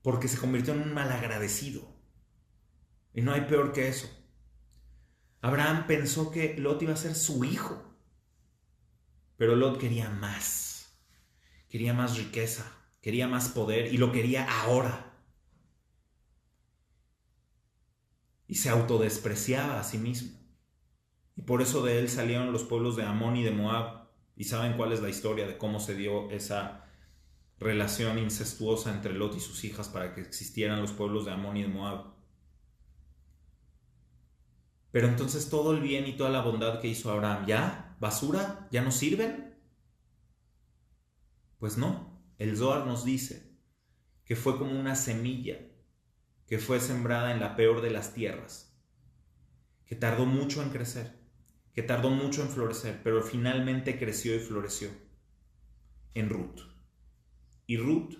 porque se convirtió en un malagradecido. Y no hay peor que eso. Abraham pensó que Lot iba a ser su hijo, pero Lot quería más riqueza, quería más poder y lo quería ahora. Y se autodespreciaba a sí mismo. Y por eso de él salieron los pueblos de Amón y de Moab. Y saben cuál es la historia de cómo se dio esa relación incestuosa entre Lot y sus hijas para que existieran los pueblos de Amón y de Moab. Pero entonces todo el bien y toda la bondad que hizo Abraham, ¿ya? ¿Basura? ¿Ya no sirven? Pues no. El Zohar nos dice que fue como una semilla que fue sembrada en la peor de las tierras, que tardó mucho en crecer, que tardó mucho en florecer, pero finalmente creció y floreció en Ruth. Y Ruth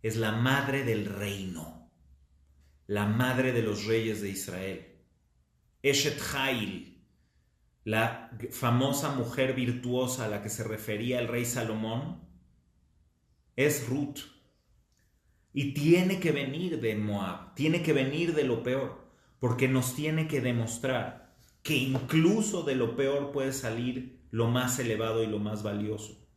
es la madre del reino, la madre de los reyes de Israel. Eshet Jail, la famosa mujer virtuosa a la que se refería el rey Salomón, es Ruth. Y tiene que venir de Moab, tiene que venir de lo peor, porque nos tiene que demostrar que incluso de lo peor puede salir lo más elevado y lo más valioso.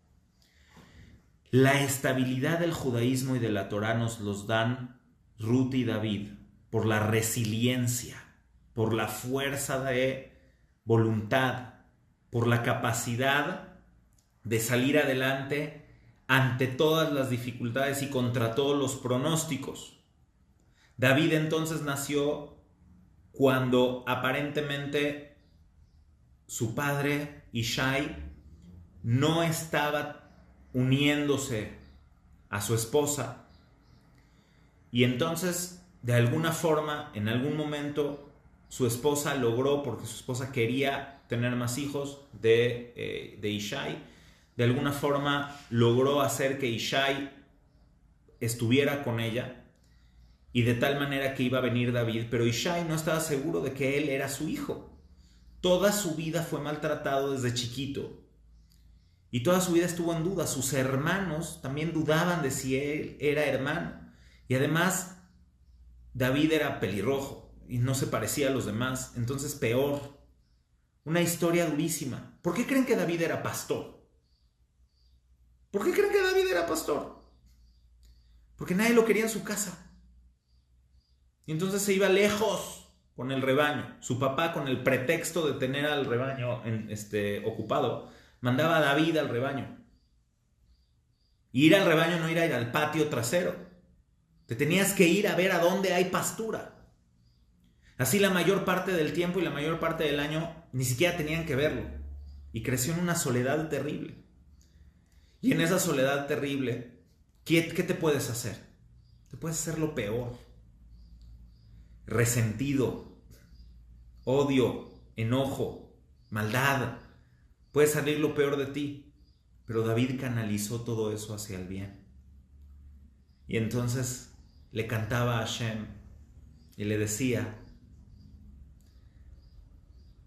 La estabilidad del judaísmo y de la Torá nos los dan Ruth y David por la resiliencia, por la fuerza de voluntad, por la capacidad de salir adelante ante todas las dificultades y contra todos los pronósticos. David entonces nació cuando aparentemente su padre, Ishai, no estaba uniéndose a su esposa. Y entonces de alguna forma, en algún momento, su esposa logró, porque su esposa quería tener más hijos de Ishai, de alguna forma logró hacer que Ishai estuviera con ella, y de tal manera que iba a venir David, pero Ishai no estaba seguro de que él era su hijo. Toda su vida fue maltratado desde chiquito, y toda su vida estuvo en duda. Sus hermanos también dudaban de si él era hermano, y además David era pelirrojo y no se parecía a los demás, entonces peor. Una historia durísima. ¿Por qué creen que David era pastor? ¿Por qué creen que David era pastor? Porque nadie lo quería en su casa. Y entonces se iba lejos con el rebaño. Su papá, con el pretexto de tener al rebaño ocupado, mandaba a David al rebaño. Y ir al rebaño no era ir al patio trasero. Te tenías que ir a ver a dónde hay pastura. Así la mayor parte del tiempo y la mayor parte del año ni siquiera tenían que verlo. Y creció en una soledad terrible. Y en esa soledad terrible, ¿qué te puedes hacer? Te puedes hacer lo peor. Resentido, odio, enojo, maldad. Puede salir lo peor de ti. Pero David canalizó todo eso hacia el bien. Y entonces le cantaba a Hashem y le decía: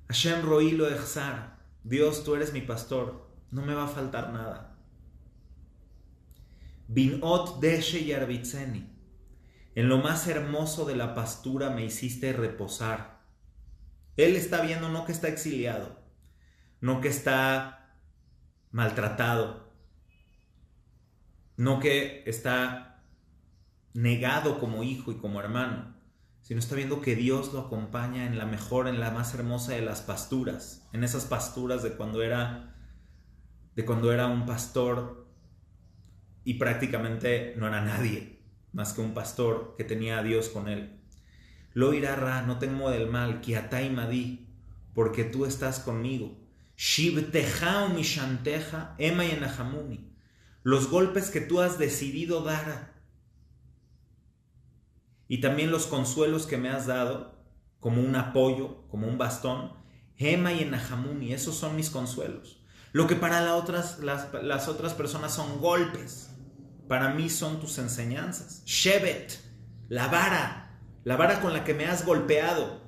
Hashem roí lo echzar, Dios, tú eres mi pastor, no me va a faltar nada. Binot deshe yarbitzeni, en lo más hermoso de la pastura me hiciste reposar. Él está viendo no que está exiliado, no que está maltratado, no que está negado como hijo y como hermano, sino está viendo que Dios lo acompaña en la mejor, en la más hermosa de las pasturas, en esas pasturas de cuando era un pastor y prácticamente no era nadie más que un pastor que tenía a Dios con él. Lo irá ra, no temo del mal, kiatai madi, porque tú estás conmigo. Shibteja o mishanteja, ema yenahamuni, los golpes que tú has decidido dar y también los consuelos que me has dado, como un apoyo, como un bastón, Hema y Enahamuni, esos son mis consuelos. Lo que para las otras personas son golpes, para mí son tus enseñanzas. Shevet, la vara con la que me has golpeado,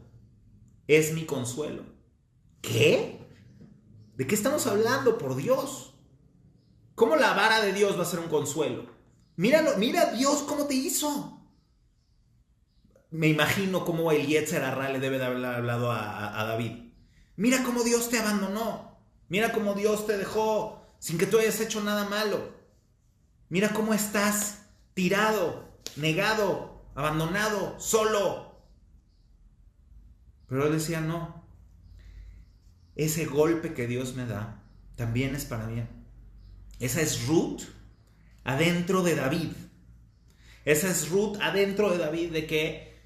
es mi consuelo. ¿Qué? ¿De qué estamos hablando, por Dios? ¿Cómo la vara de Dios va a ser un consuelo? Míralo, mira Dios cómo te hizo. Me imagino cómo el Yetzer Hará le debe de haber hablado a David. Mira cómo Dios te abandonó. Mira cómo Dios te dejó sin que tú hayas hecho nada malo. Mira cómo estás tirado, negado, abandonado, solo. Pero él decía, no. Ese golpe que Dios me da también es para bien. Esa es Ruth adentro de David. Esa es Ruth adentro de David, de que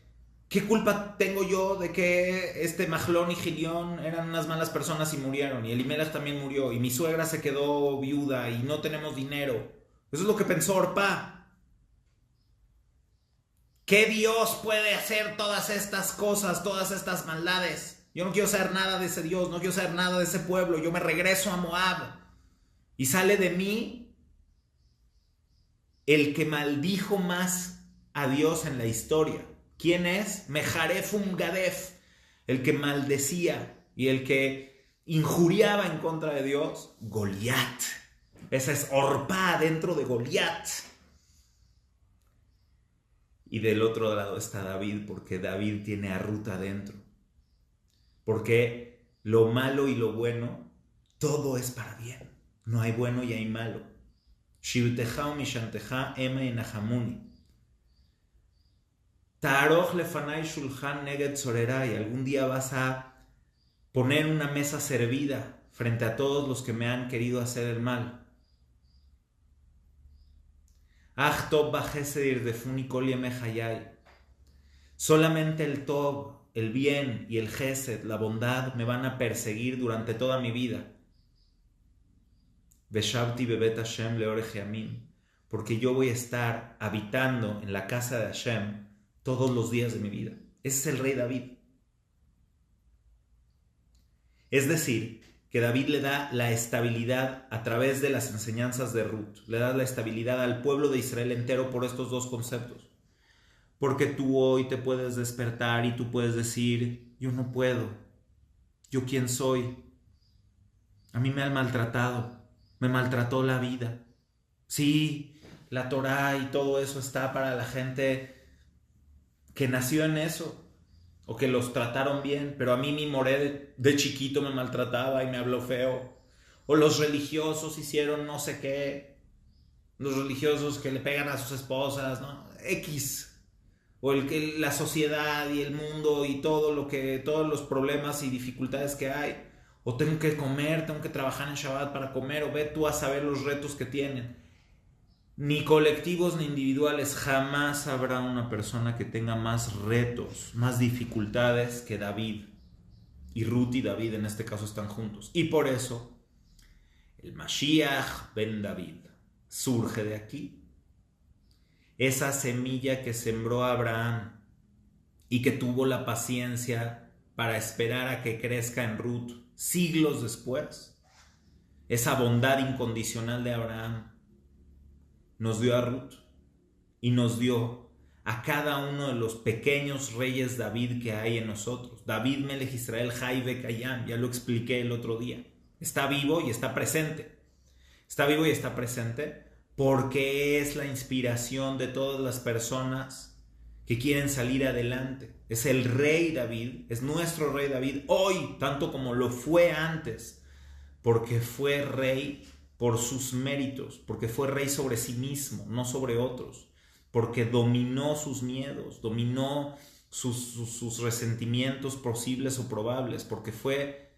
¿qué culpa tengo yo de que Mahlón y Gilión eran unas malas personas y murieron? Y Elimelech también murió. Y mi suegra se quedó viuda y no tenemos dinero. Eso es lo que pensó Orpá. ¿Qué Dios puede hacer todas estas cosas, todas estas maldades? Yo no quiero saber nada de ese Dios, no quiero saber nada de ese pueblo. Yo me regreso a Moab. Y sale de mí el que maldijo más a Dios en la historia. ¿Quién es? Mejarefum Gadef, el que maldecía y el que injuriaba en contra de Dios. Goliat. Esa es Orpá dentro de Goliat. Y del otro lado está David, porque David tiene a Ruth adentro. Porque lo malo y lo bueno, todo es para bien. No hay bueno y hay malo. Shibteja o mishanteja ema enahamuni. Ta'aroj lefanai shulchan neged sorerai. Algún día vas a poner una mesa servida frente a todos los que me han querido hacer el mal. Ach tov bachesed irdefuni kol yemei hayai. Solamente el tov, el bien y el gesed, la bondad, me van a perseguir durante toda mi vida. Veshavti bebet Hashem leorech yamim. Porque yo voy a estar habitando en la casa de Hashem todos los días de mi vida. Ese es el rey David. Es decir, que David le da la estabilidad a través de las enseñanzas de Ruth, le da la estabilidad al pueblo de Israel entero por estos dos conceptos. Porque tú hoy te puedes despertar y tú puedes decir, yo no puedo, yo quién soy, a mí me han maltratado, me maltrató la vida. Sí, la Torá y todo eso está para la gente que nació en eso, o que los trataron bien, pero a mí mi moré de chiquito me maltrataba y me habló feo. O los religiosos hicieron no sé qué, los religiosos que le pegan a sus esposas, ¿no? X. O la sociedad y el mundo y todos los problemas y dificultades que hay. O tengo que comer, tengo que trabajar en Shabbat para comer, o ve tú a saber los retos que tienen. Ni colectivos ni individuales, jamás habrá una persona que tenga más retos, más dificultades que David. Y Ruth y David en este caso están juntos. Y por eso el Mashiach ben David surge de aquí. Esa semilla que sembró Abraham y que tuvo la paciencia para esperar a que crezca en Ruth siglos después. Esa bondad incondicional de Abraham nos dio a Ruth y nos dio a cada uno de los pequeños reyes David que hay en nosotros. David Melech Israel Jai Vekayam, ya lo expliqué el otro día. Está vivo y está presente. Está vivo y está presente porque es la inspiración de todas las personas que quieren salir adelante. Es el rey David, es nuestro rey David hoy, tanto como lo fue antes, porque fue rey por sus méritos, porque fue rey sobre sí mismo, no sobre otros, porque dominó sus miedos, dominó sus resentimientos posibles o probables, porque fue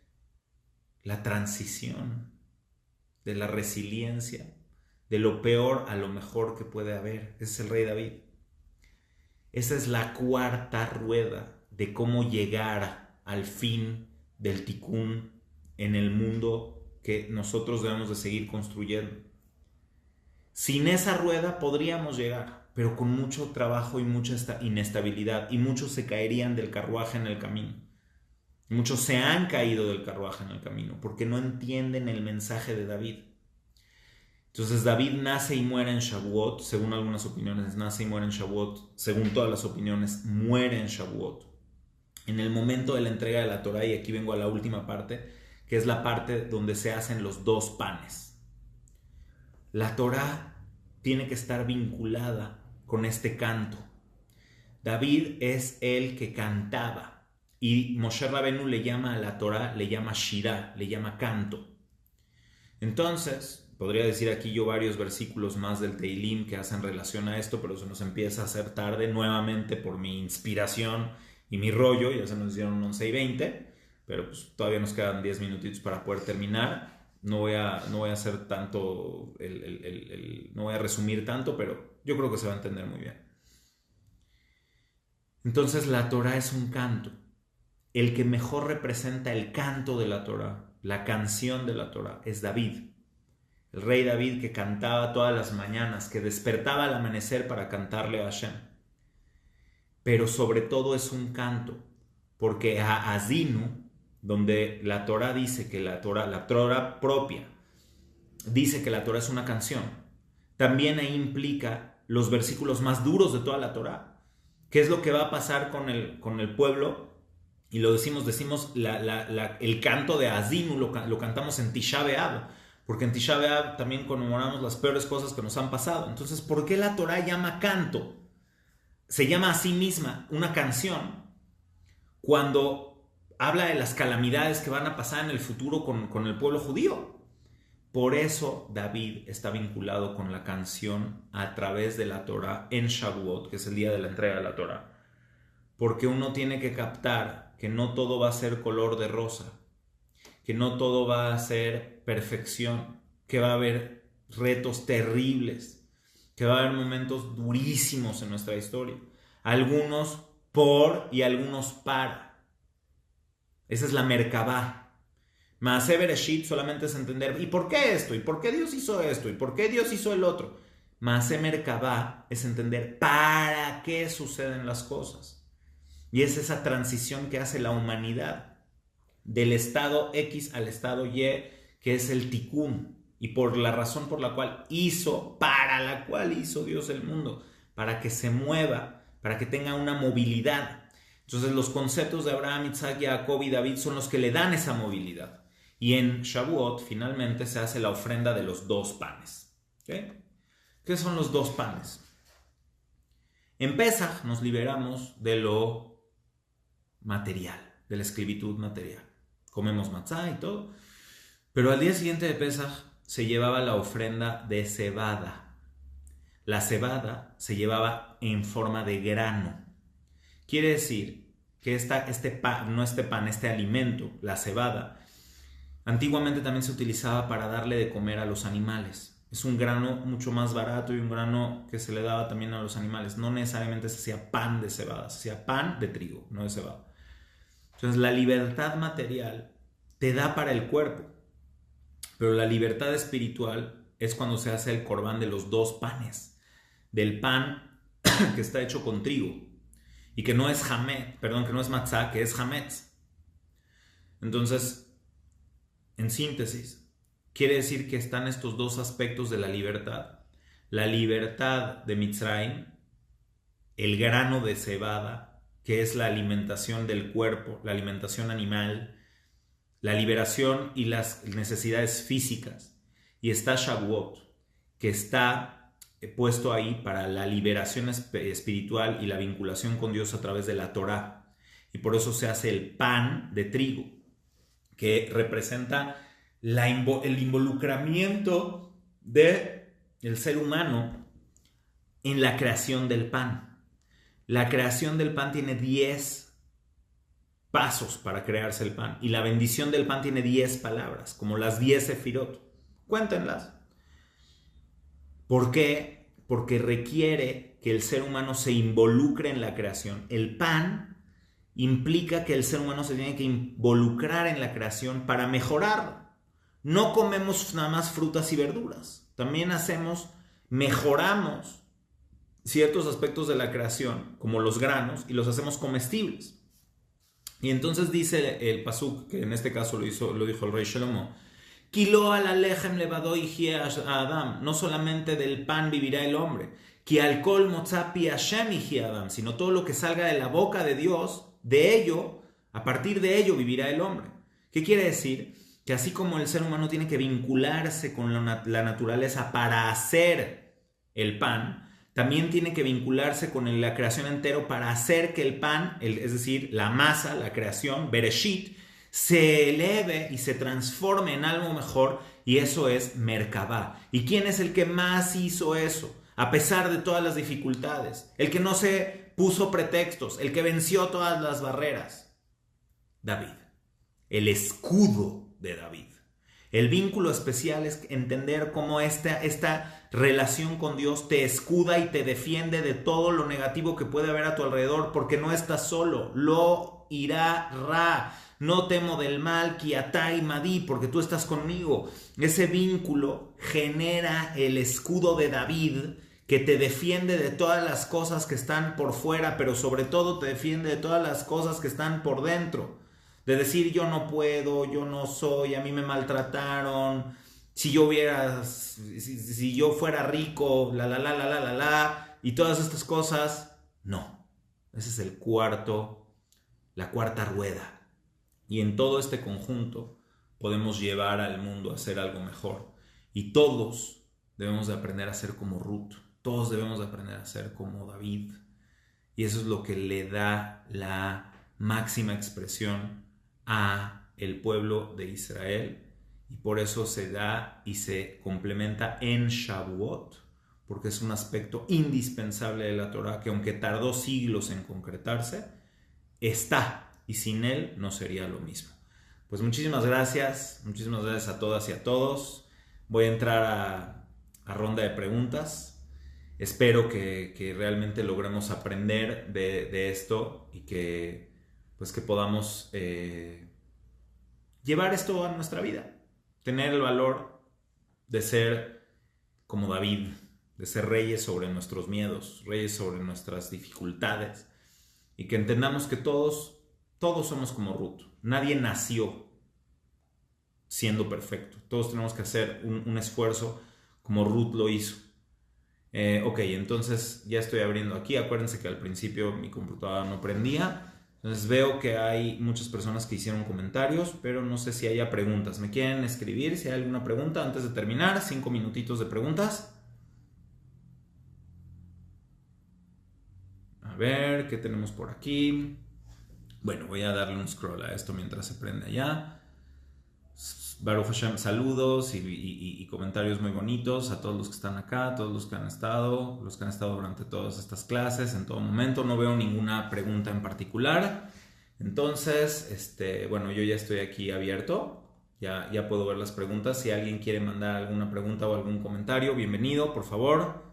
la transición de la resiliencia, de lo peor a lo mejor que puede haber. Ese es el rey David. Esa es la cuarta rueda de cómo llegar al fin del Tikkun en el mundo que nosotros debemos de seguir construyendo. Sin esa rueda podríamos llegar, pero con mucho trabajo y mucha inestabilidad, y muchos se caerían del carruaje en el camino. Muchos se han caído del carruaje en el camino porque no entienden el mensaje de David. Entonces David nace y muere en Shavuot, según algunas opiniones nace y muere en Shavuot, según todas las opiniones muere en Shavuot. En el momento de la entrega de la Torá, y aquí vengo a la última parte, que es la parte donde se hacen los dos panes. La Torá tiene que estar vinculada con este canto. David es el que cantaba y Moshe Rabenu le llama a la Torá, le llama Shirah, le llama canto. Entonces, podría decir aquí yo varios versículos más del Teilim que hacen relación a esto, pero se nos empieza a hacer tarde nuevamente por mi inspiración y mi rollo, ya se nos hicieron 11:20, pero pues todavía nos quedan 10 minutitos para poder terminar. No voy a hacer tanto, no voy a resumir tanto, pero yo creo que se va a entender muy bien. Entonces la Torá es un canto. El que mejor representa el canto de la Torá, la canción de la Torá, es David. El rey David que cantaba todas las mañanas, que despertaba al amanecer para cantarle a Hashem. Pero sobre todo es un canto, porque a Azinu, donde la Torá dice que la Torá propia, dice que la Torá es una canción, también ahí implica los versículos más duros de toda la Torá. ¿Qué es lo que va a pasar con el pueblo? Y lo decimos el canto de Azinu lo cantamos en Tisha B'Av, porque en Tisha B'Av también conmemoramos las peores cosas que nos han pasado. Entonces, ¿por qué la Torá llama canto? Se llama a sí misma una canción cuando habla de las calamidades que van a pasar en el futuro con el pueblo judío. Por eso David está vinculado con la canción a través de la Torá en Shavuot, que es el día de la entrega de la Torá. Porque uno tiene que captar que no todo va a ser color de rosa, que no todo va a ser perfección, que va a haber retos terribles, que va a haber momentos durísimos en nuestra historia. Algunos por y algunos para. Esa es la Merkabah. Maaseh Bereshit solamente es entender ¿y por qué esto? ¿Y por qué Dios hizo esto? ¿Y por qué Dios hizo el otro? Maaseh Merkabah es entender para qué suceden las cosas. Y es esa transición que hace la humanidad del estado X al estado Y, que es el tikkun. Y por la razón por la cual para la cual hizo Dios el mundo, para que se mueva, para que tenga una movilidad. Entonces los conceptos de Abraham, Isaac, Jacob y David son los que le dan esa movilidad. Y en Shavuot finalmente se hace la ofrenda de los 2 panes. ¿Okay? ¿Qué son los 2 panes? En Pesaj nos liberamos de lo material, de la esclavitud material. Comemos matzá y todo. Pero al día siguiente de Pesaj se llevaba la ofrenda de cebada. La cebada se llevaba en forma de grano. Quiere decir que este alimento, la cebada, antiguamente también se utilizaba para darle de comer a los animales. Es un grano mucho más barato y un grano que se le daba también a los animales. No necesariamente se hacía pan de cebada, se hacía pan de trigo, no de cebada. Entonces la libertad material te da para el cuerpo, pero la libertad espiritual es cuando se hace el corbán de los 2 panes. Del pan que está hecho con trigo y que no es que no es matzá, que es hametz. Entonces, en síntesis, quiere decir que están estos 2 aspectos de la libertad. La libertad de Mitzrayim, el grano de cebada, que es la alimentación del cuerpo, la alimentación animal, la liberación y las necesidades físicas. Y está Shavuot, que está puesto ahí para la liberación espiritual y la vinculación con Dios a través de la Torá. Y por eso se hace el pan de trigo, que representa el involucramiento del ser humano en la creación del pan. La creación del pan tiene 10 pasos para crearse el pan, y la bendición del pan tiene 10 palabras, como las 10 sefirot. Cuéntenlas. ¿Por qué? Porque requiere que el ser humano se involucre en la creación. El pan implica que el ser humano se tiene que involucrar en la creación para mejorarlo. No comemos nada más frutas y verduras. También mejoramos ciertos aspectos de la creación, como los granos, y los hacemos comestibles. Y entonces dice el pasuk, que en este caso lo dijo el rey Shlomo, Kilo al alejem levado a Adam, no solamente del pan vivirá el hombre, ki alcohol mozapi Hashem Adam, sino todo lo que salga de la boca de Dios, a partir de ello vivirá el hombre. ¿Qué quiere decir? Que así como el ser humano tiene que vincularse con la naturaleza para hacer el pan, también tiene que vincularse con la creación entero para hacer que el pan, es decir, la masa, la creación, Bereshit, se eleve y se transforme en algo mejor, y eso es Merkabah. ¿Y quién es el que más hizo eso? A pesar de todas las dificultades, el que no se puso pretextos, el que venció todas las barreras. David, el escudo de David. El vínculo especial es entender cómo esta relación con Dios te escuda y te defiende de todo lo negativo que puede haber a tu alrededor, porque no estás solo. Lo irá ra. No temo del mal, kiatai madí, porque tú estás conmigo. Ese vínculo genera el escudo de David, que te defiende de todas las cosas que están por fuera, pero sobre todo te defiende de todas las cosas que están por dentro. De decir, yo no puedo, yo no soy, a mí me maltrataron, si yo fuera rico, y todas estas cosas. No, ese es la cuarta rueda. Y en todo este conjunto podemos llevar al mundo a hacer algo mejor. Y todos debemos de aprender a ser como Ruth. Todos debemos de aprender a ser como David. Y eso es lo que le da la máxima expresión a el pueblo de Israel. Y por eso se da y se complementa en Shavuot, porque es un aspecto indispensable de la Torah que, aunque tardó siglos en concretarse, está. Y sin él no sería lo mismo. Pues muchísimas gracias a todas y a todos. Voy a entrar a ronda de preguntas. Espero que realmente logremos aprender de esto y que podamos llevar esto a nuestra vida. Tener el valor de ser como David, de ser reyes sobre nuestros miedos, reyes sobre nuestras dificultades, y que entendamos que todos somos como Ruth. Nadie nació siendo perfecto. Todos tenemos que hacer un esfuerzo como Ruth lo hizo. Ok, entonces ya estoy abriendo aquí. Acuérdense que al principio mi computadora no prendía. Entonces veo que hay muchas personas que hicieron comentarios, pero no sé si haya preguntas. ¿Me quieren escribir si hay alguna pregunta antes de terminar? 5 minutitos de preguntas. A ver, ¿qué tenemos por aquí? Bueno, voy a darle un scroll a esto mientras se prende allá. Baruch Hashem, saludos y comentarios muy bonitos a todos los que están acá, a todos los que han estado durante todas estas clases, en todo momento. No veo ninguna pregunta en particular. Entonces, bueno, yo ya estoy aquí abierto. Ya puedo ver las preguntas. Si alguien quiere mandar alguna pregunta o algún comentario, bienvenido, por favor.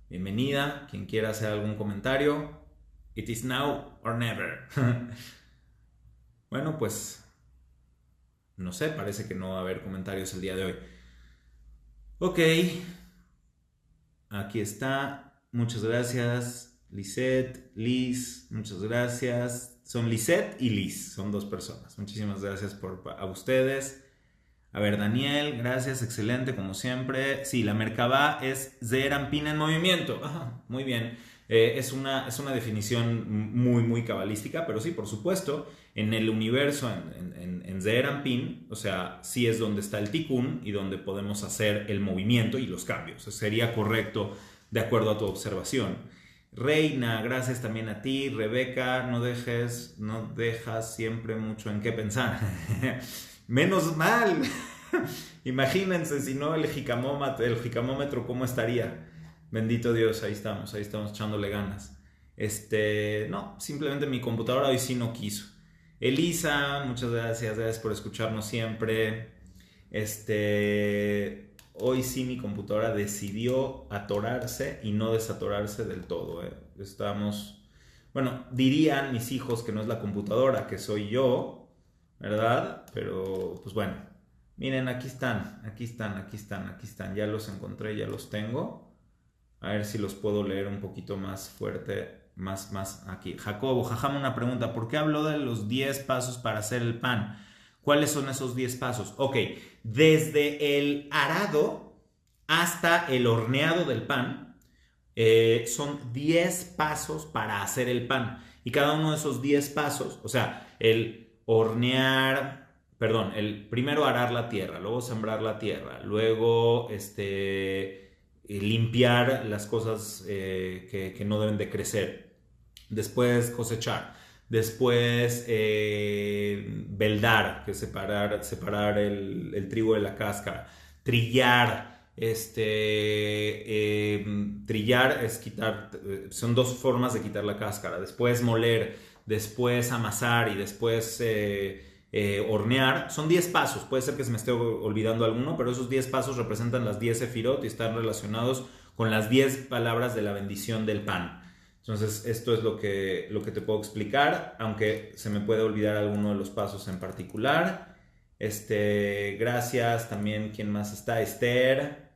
Bienvenida. Quien quiera hacer algún comentario. It is now or never. Bueno, pues no sé, parece que no va a haber comentarios el día de hoy. Ok, aquí está. Muchas gracias, Lisette, Liz, muchas gracias. Son Lisette y Liz, son 2 personas. Muchísimas gracias a ustedes. A ver, Daniel, gracias, excelente, como siempre. Sí, la Merkabah es Ze'er Anpin en movimiento. Ajá, muy bien. Es una definición muy, muy cabalística, pero sí, por supuesto, en el universo, en Ze'er Anpin, o sea, sí es donde está el tikkun y donde podemos hacer el movimiento y los cambios. Sería correcto de acuerdo a tu observación. Reina, gracias también a ti. Rebeca, no dejas siempre mucho en qué pensar. Menos mal. Imagínense si no el jicamómetro, ¿cómo estaría? Bendito Dios, ahí estamos echándole ganas. No, simplemente mi computadora hoy sí no quiso. Elisa, muchas gracias por escucharnos siempre. Hoy sí mi computadora decidió atorarse y no desatorarse del todo. Bueno, dirían mis hijos que no es la computadora, que soy yo, ¿verdad? Pero, pues bueno, miren, aquí están. Ya los encontré, ya los tengo. A ver si los puedo leer un poquito más fuerte, más aquí. Jacobo, jajama, una pregunta. ¿Por qué habló de los 10 pasos para hacer el pan? ¿Cuáles son esos 10 pasos? Ok, desde el arado hasta el horneado del pan, son 10 pasos para hacer el pan. Y cada uno de esos 10 pasos, o sea, el primero arar la tierra, luego sembrar la tierra, luego limpiar las cosas que no deben de crecer, después cosechar, después veldar, que es separar el trigo de la cáscara, trillar, trillar es quitar, son 2 formas de quitar la cáscara, después moler, después amasar y después hornear. Son 10 pasos, puede ser que se me esté olvidando alguno, pero esos 10 pasos representan las 10 sefirot y están relacionados con las 10 palabras de la bendición del pan. Entonces esto es lo que te puedo explicar, aunque se me puede olvidar alguno de los pasos en particular. Gracias también, ¿quién más está? Esther,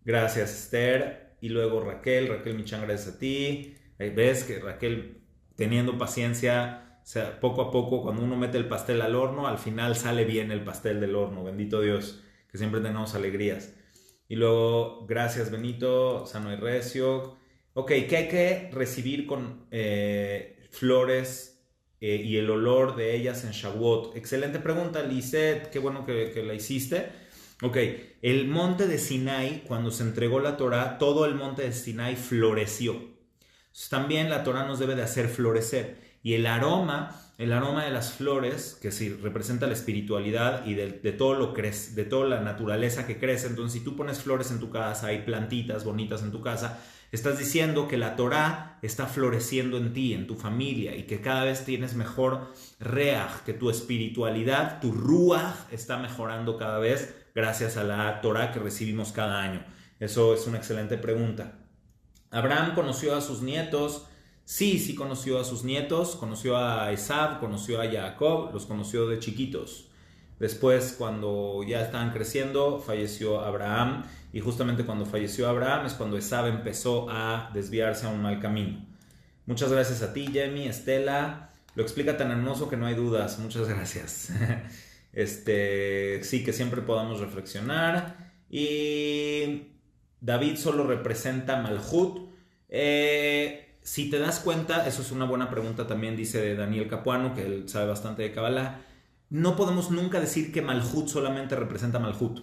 gracias Esther, y luego Raquel Michan, gracias a ti. Ahí ves que Raquel, teniendo paciencia, o sea, poco a poco, cuando uno mete el pastel al horno, al final sale bien el pastel del horno. Bendito Dios, que siempre tengamos alegrías. Y luego, gracias Benito, sano y recio. Ok, ¿qué hay que recibir con flores y el olor de ellas en Shavuot? Excelente pregunta, Lisette, qué bueno que la hiciste. Ok, el monte de Sinai, cuando se entregó la Torá, todo el monte de Sinai floreció. Entonces, también la Torá nos debe de hacer florecer. Y el aroma de las flores, que sí representa la espiritualidad y de toda la naturaleza que crece. Entonces, si tú pones flores en tu casa, hay plantitas bonitas en tu casa, estás diciendo que la Torá está floreciendo en ti, en tu familia, y que cada vez tienes mejor reaj, que tu espiritualidad, tu ruaj, está mejorando cada vez gracias a la Torá que recibimos cada año. Eso es una excelente pregunta. Abraham conoció a sus nietos. Sí conoció a sus nietos, conoció a Esav, conoció a Jacob, los conoció de chiquitos. Después, cuando ya estaban creciendo, falleció Abraham y justamente cuando falleció Abraham es cuando Esab empezó a desviarse a un mal camino. Muchas gracias a ti, Jamie, Estela. Lo explica tan hermoso que no hay dudas. Muchas gracias. Sí, que siempre podamos reflexionar. Y David solo representa Malhut. Si te das cuenta, eso es una buena pregunta también, dice Daniel Capuano, que él sabe bastante de Kabbalah. No podemos nunca decir que Malhut solamente representa Malhut.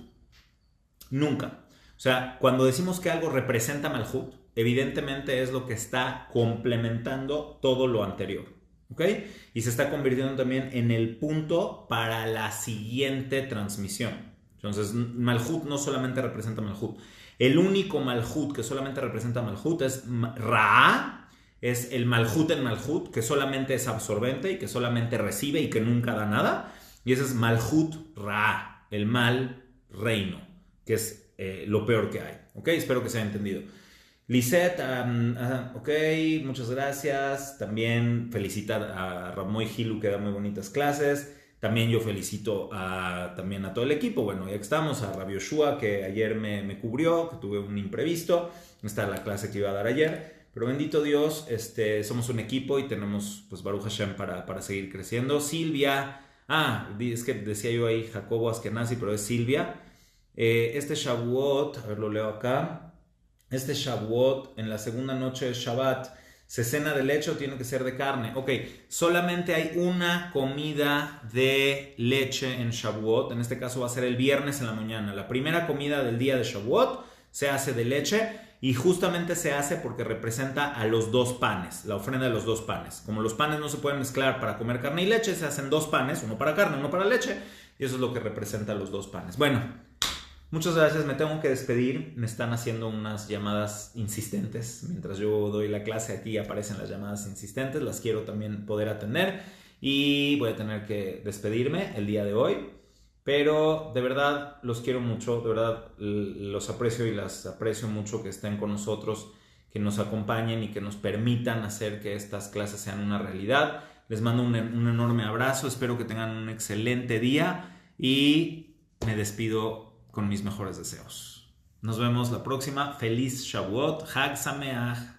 Nunca. O sea, cuando decimos que algo representa Malhut, evidentemente es lo que está complementando todo lo anterior. ¿Ok? Y se está convirtiendo también en el punto para la siguiente transmisión. Entonces, Malhut no solamente representa Malhut. El único Malhut que solamente representa Malhut es Ra, es el Malhut en Malhut, que solamente es absorbente y que solamente recibe y que nunca da nada. Y ese es Malhut Ra, el mal reino, que es lo peor que hay. ¿Ok? Espero que se haya entendido. Lisette, ok, muchas gracias. También felicita a Ramoy Gilu, que da muy bonitas clases. También yo felicito también a todo el equipo. Bueno, ya que estamos, a Rabbi Yoshua, que ayer me cubrió, que tuve un imprevisto. Esta es la clase que iba a dar ayer. Pero bendito Dios, somos un equipo y tenemos, pues, Baruch Hashem para seguir creciendo. Silvia, es que decía yo ahí Jacobo Askenazi, pero es Silvia. Este Shavuot, a ver, lo leo acá. Este Shavuot, en la segunda noche de Shabbat, ¿se cena de leche o tiene que ser de carne? Ok, solamente hay una comida de leche en Shavuot. En este caso va a ser el viernes en la mañana. La primera comida del día de Shavuot se hace de leche y justamente se hace porque representa a los dos panes, la ofrenda de los dos panes. Como los panes no se pueden mezclar para comer carne y leche, se hacen dos panes, uno para carne, uno para leche, y eso es lo que representa los dos panes. Bueno, muchas gracias, me tengo que despedir. Me están haciendo unas llamadas insistentes. Mientras yo doy la clase aquí aparecen las llamadas insistentes. Las quiero también poder atender. Y voy a tener que despedirme el día de hoy. Pero de verdad los quiero mucho. De verdad los aprecio y las aprecio mucho que estén con nosotros, que nos acompañen y que nos permitan hacer que estas clases sean una realidad. Les mando un enorme abrazo. Espero que tengan un excelente día. Y me despido con mis mejores deseos. Nos vemos la próxima. Feliz Shavuot. Hag Sameach.